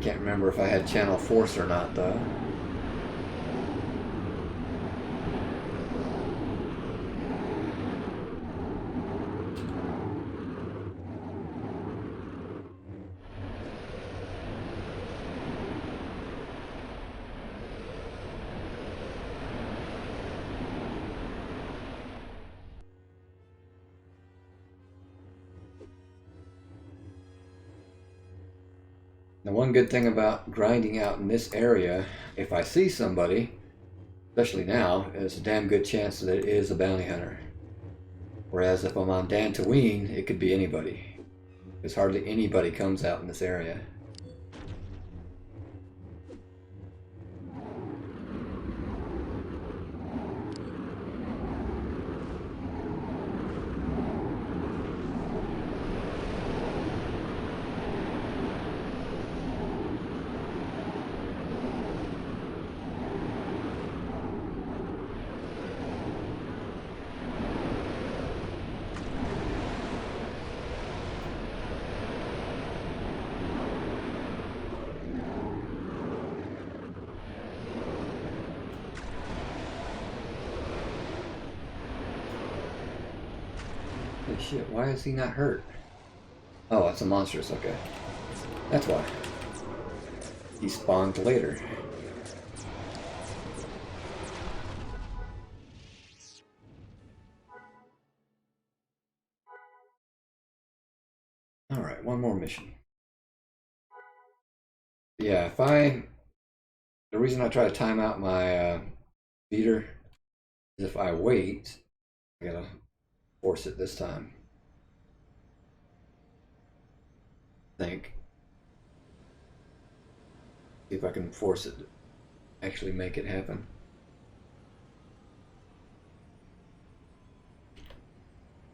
Can't remember if I had channel force or not though. The one good thing about grinding out in this area, if I see somebody, especially now, there's a damn good chance that it is a bounty hunter. Whereas if I'm on Dantooine, it could be anybody. Because hardly anybody comes out in this area. Holy shit, why is he not hurt? Oh, it's a monstrous, okay. That's why. He spawned later. Alright, one more mission. Yeah, the reason I try to time out my beater is if I wait, I gotta force it this time. See if I can force it to actually make it happen.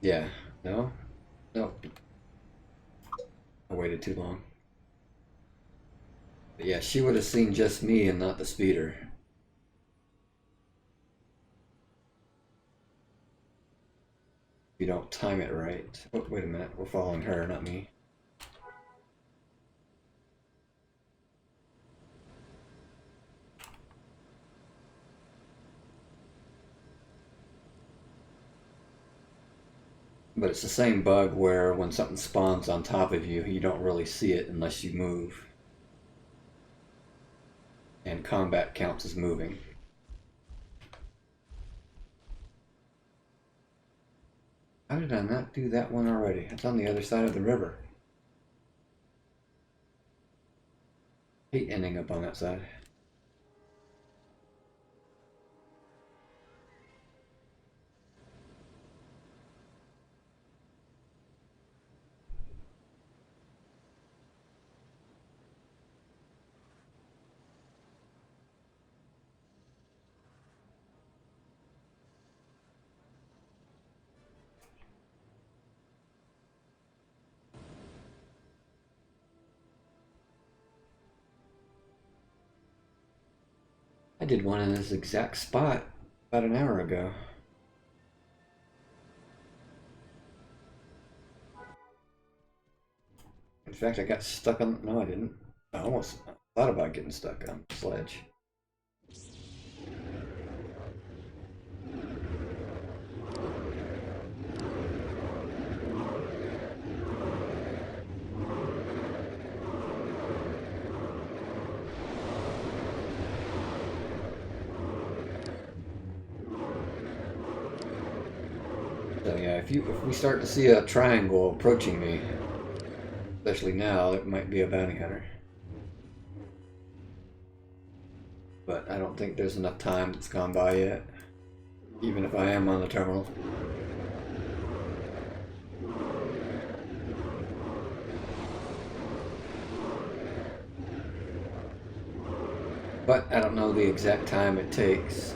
Yeah, no? Nope. I waited too long. But yeah, she would have seen just me and not the speeder. If you don't time it right. Oh, wait a minute, we're following her, not me. But it's the same bug where when something spawns on top of you, you don't really see it unless you move. And combat counts as moving. How did I not do that one already? It's on the other side of the river. I hate ending up on that side. I did one in this exact spot about an hour ago. In fact, I got stuck on... No, I didn't. I almost thought about getting stuck on the sledge. So yeah, if we start to see a triangle approaching me, especially now, it might be a bounty hunter. But I don't think there's enough time that's gone by yet, even if I am on the terminal. But I don't know the exact time it takes.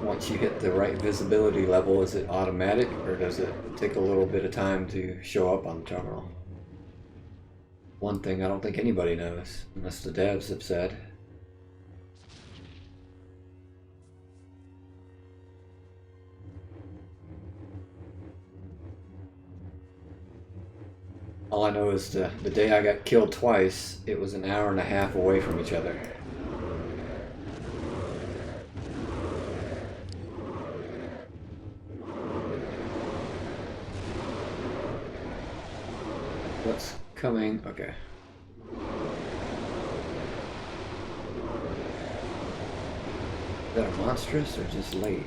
Once you hit the right visibility level, is it automatic or does it take a little bit of time to show up on the terminal? One thing I don't think anybody knows, unless the devs have said. All I know is the day I got killed twice, it was an hour and a half away from each other. What's coming? Okay. Is that a monstrous or just late?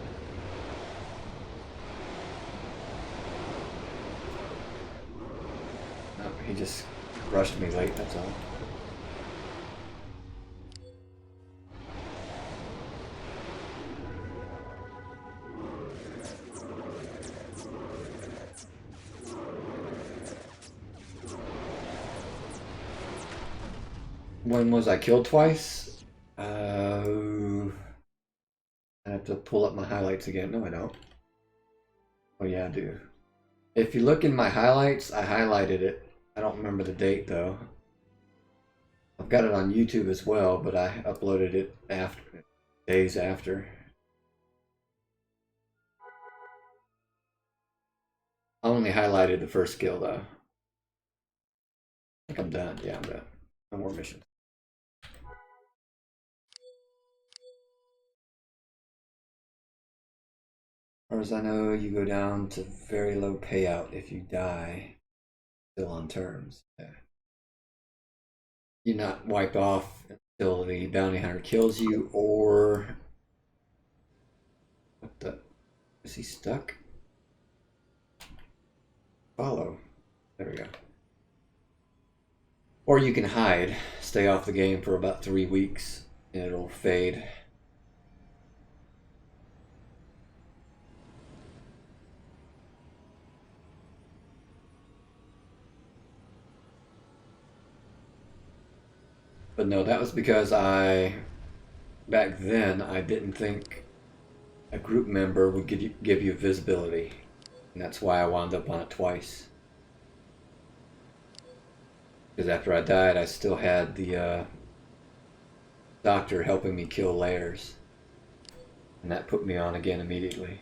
No, he just rushed me late, that's all. When was I killed twice? I have to pull up my highlights again. No, I don't. Oh yeah, I do. If you look in my highlights, I highlighted it. I don't remember the date though. I've got it on YouTube as well, but I uploaded it after, days after. I only highlighted the first skill though. I think I'm done. Yeah, I'm done. No more missions. As far as I know, you go down to very low payout if you die. Still on terms. Yeah. You're not wiped off until the bounty hunter kills you, or what the? Is he stuck? Follow. There we go. Or you can hide, stay off the game for about 3 weeks, and it'll fade. But no, that was because back then, I didn't think a group member would give you visibility. And that's why I wound up on it twice. Because after I died, I still had the doctor helping me kill layers. And that put me on again immediately.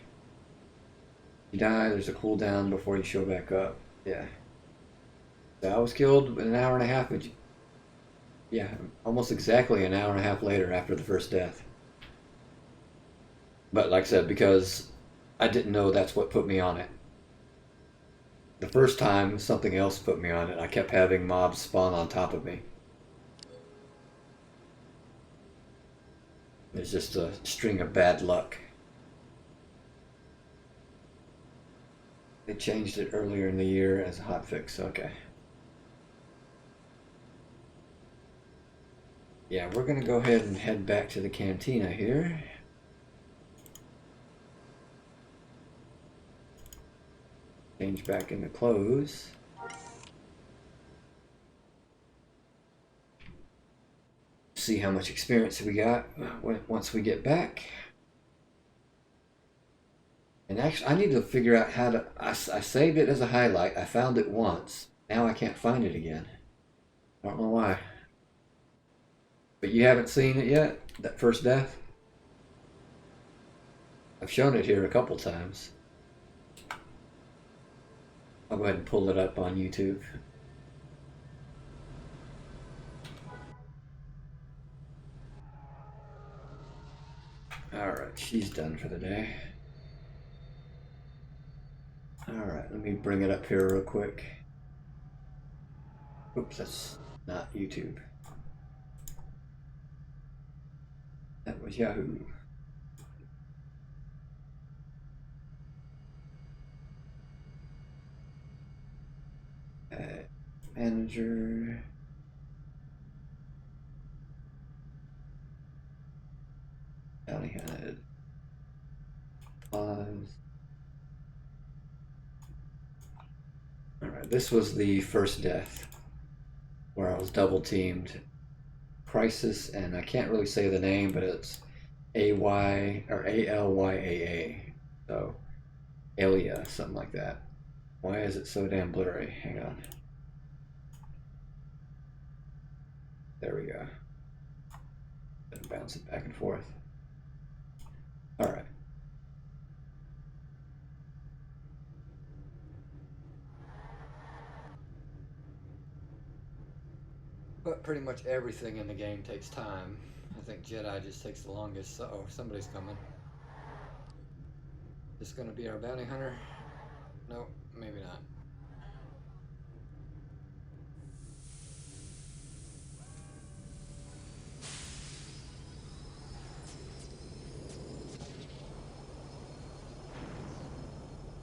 You die, there's a cooldown before you show back up. Yeah. So I was killed in an hour and a half. Yeah, almost exactly an hour and a half later after the first death. But like I said, because I didn't know that's what put me on it. The first time, something else put me on it. I kept having mobs spawn on top of me. It's just a string of bad luck. They changed it earlier in the year as a hotfix, okay. Yeah, we're gonna go ahead and head back to the cantina here. Change back into clothes. See how much experience we got once we get back. And actually, I need to figure out how to... I saved it as a highlight. I found it once. Now I can't find it again. I don't know why. But you haven't seen it yet? That first death? I've shown it here a couple times. I'll go ahead and pull it up on YouTube. Alright, she's done for the day. Alright, let me bring it up here real quick. Oops, that's not YouTube. That was Yahoo. Manager. Bounty hunted. Pause. Alright, this was the first death where I was double teamed. Crisis, and I can't really say the name, but it's A-Y or A-L-Y-A-A. So, Alia, something like that. Why is it so damn blurry? Hang on. There we go. And bounce it back and forth. Alright. But pretty much everything in the game takes time. I think Jedi just takes the longest. Uh-oh, somebody's coming. This gonna be our bounty hunter? No, maybe not.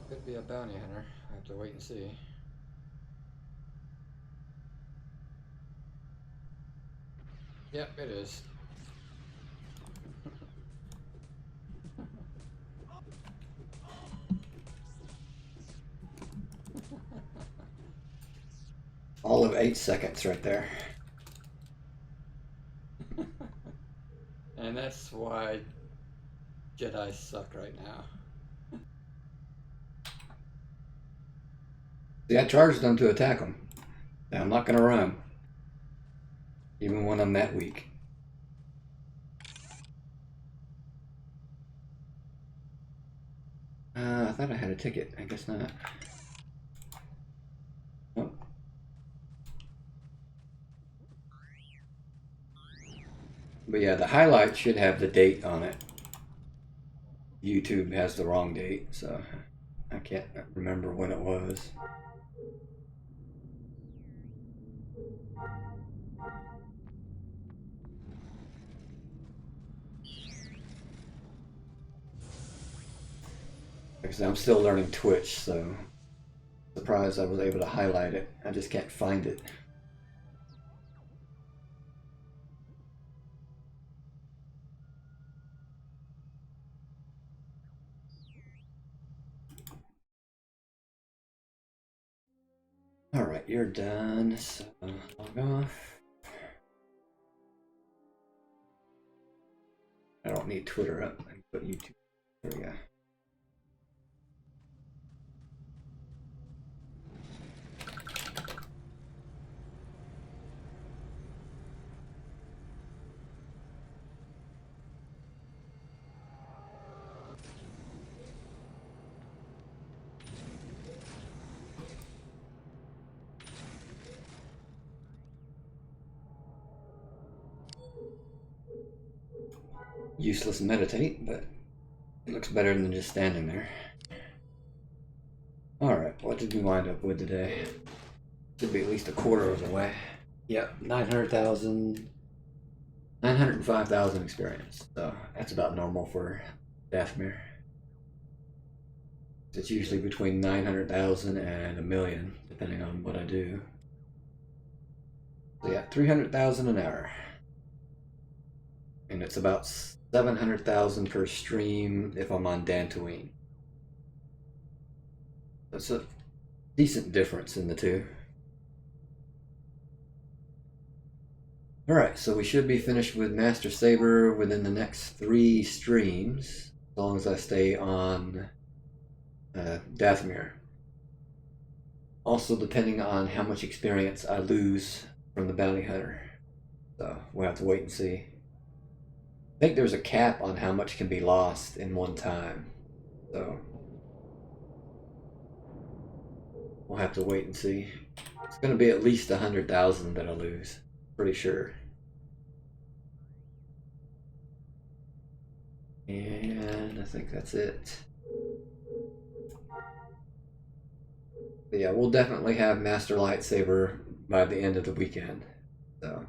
Could be a bounty hunter. I have to wait and see. Yep, it is. All of 8 seconds right there. And that's why Jedi suck right now. See, I charged them to attack them. Now, I'm not going to run. Even when I'm that weak. I thought I had a ticket. I guess not. Oh. But yeah, the highlight should have the date on it. YouTube has the wrong date, so I can't remember when it was. Because I'm still learning Twitch, so surprised I was able to highlight it. I just can't find it. Alright, you're done, so log off. I don't need Twitter up. I can put YouTube. There we go. Useless meditate, but it looks better than just standing there. Alright, what did we wind up with today? Should be at least a quarter of the way. Yep, 900,000, 905,000 experience. So that's about normal for Dathomir. It's usually between 900,000 and a million, depending on what I do. So yeah, 300,000 an hour. And it's about 700,000 per stream if I'm on Dantooine. That's a decent difference in the two. Alright, so we should be finished with Master Saber within the next 3 streams, as long as I stay on Dathomir. Also depending on how much experience I lose from the Bounty Hunter. So we'll have to wait and see. I think there's a cap on how much can be lost in one time. So we'll have to wait and see. It's going to be at least 100,000 that I lose. Pretty sure. And I think that's it. But yeah, we'll definitely have Master Lightsaber by the end of the weekend. So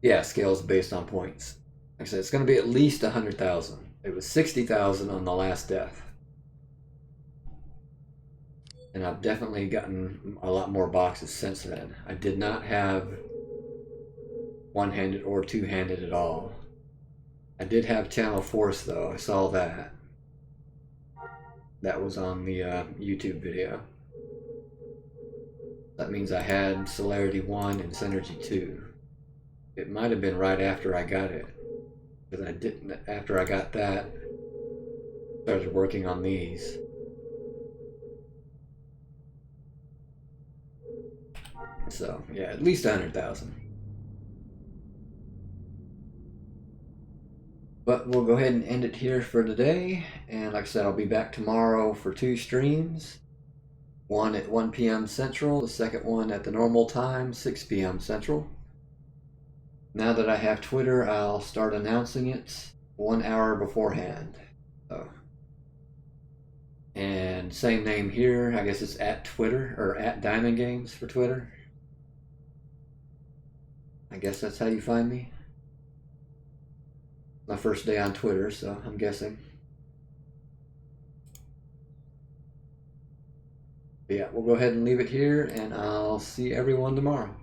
yeah, scales based on points. Like I said, it's going to be at least 100,000. It was 60,000 on the last death. And I've definitely gotten a lot more boxes since then. I did not have one-handed or two-handed at all. I did have Channel Force though, I saw that. That was on the YouTube video. That means I had Celerity 1 and Synergy 2. It might have been right after I got it. Because I didn't, after I got that, started working on these. So, yeah, at least 100,000. But we'll go ahead and end it here for today. And like I said, I'll be back tomorrow for 2 streams. One at 1 p.m. Central, the second one at the normal time, 6 p.m. Central. Now that I have Twitter, I'll start announcing it 1 hour beforehand. So. And same name here, I guess it's at Twitter, or at Diamond Games for Twitter. I guess that's how you find me. My first day on Twitter, so I'm guessing. But yeah, we'll go ahead and leave it here, and I'll see everyone tomorrow.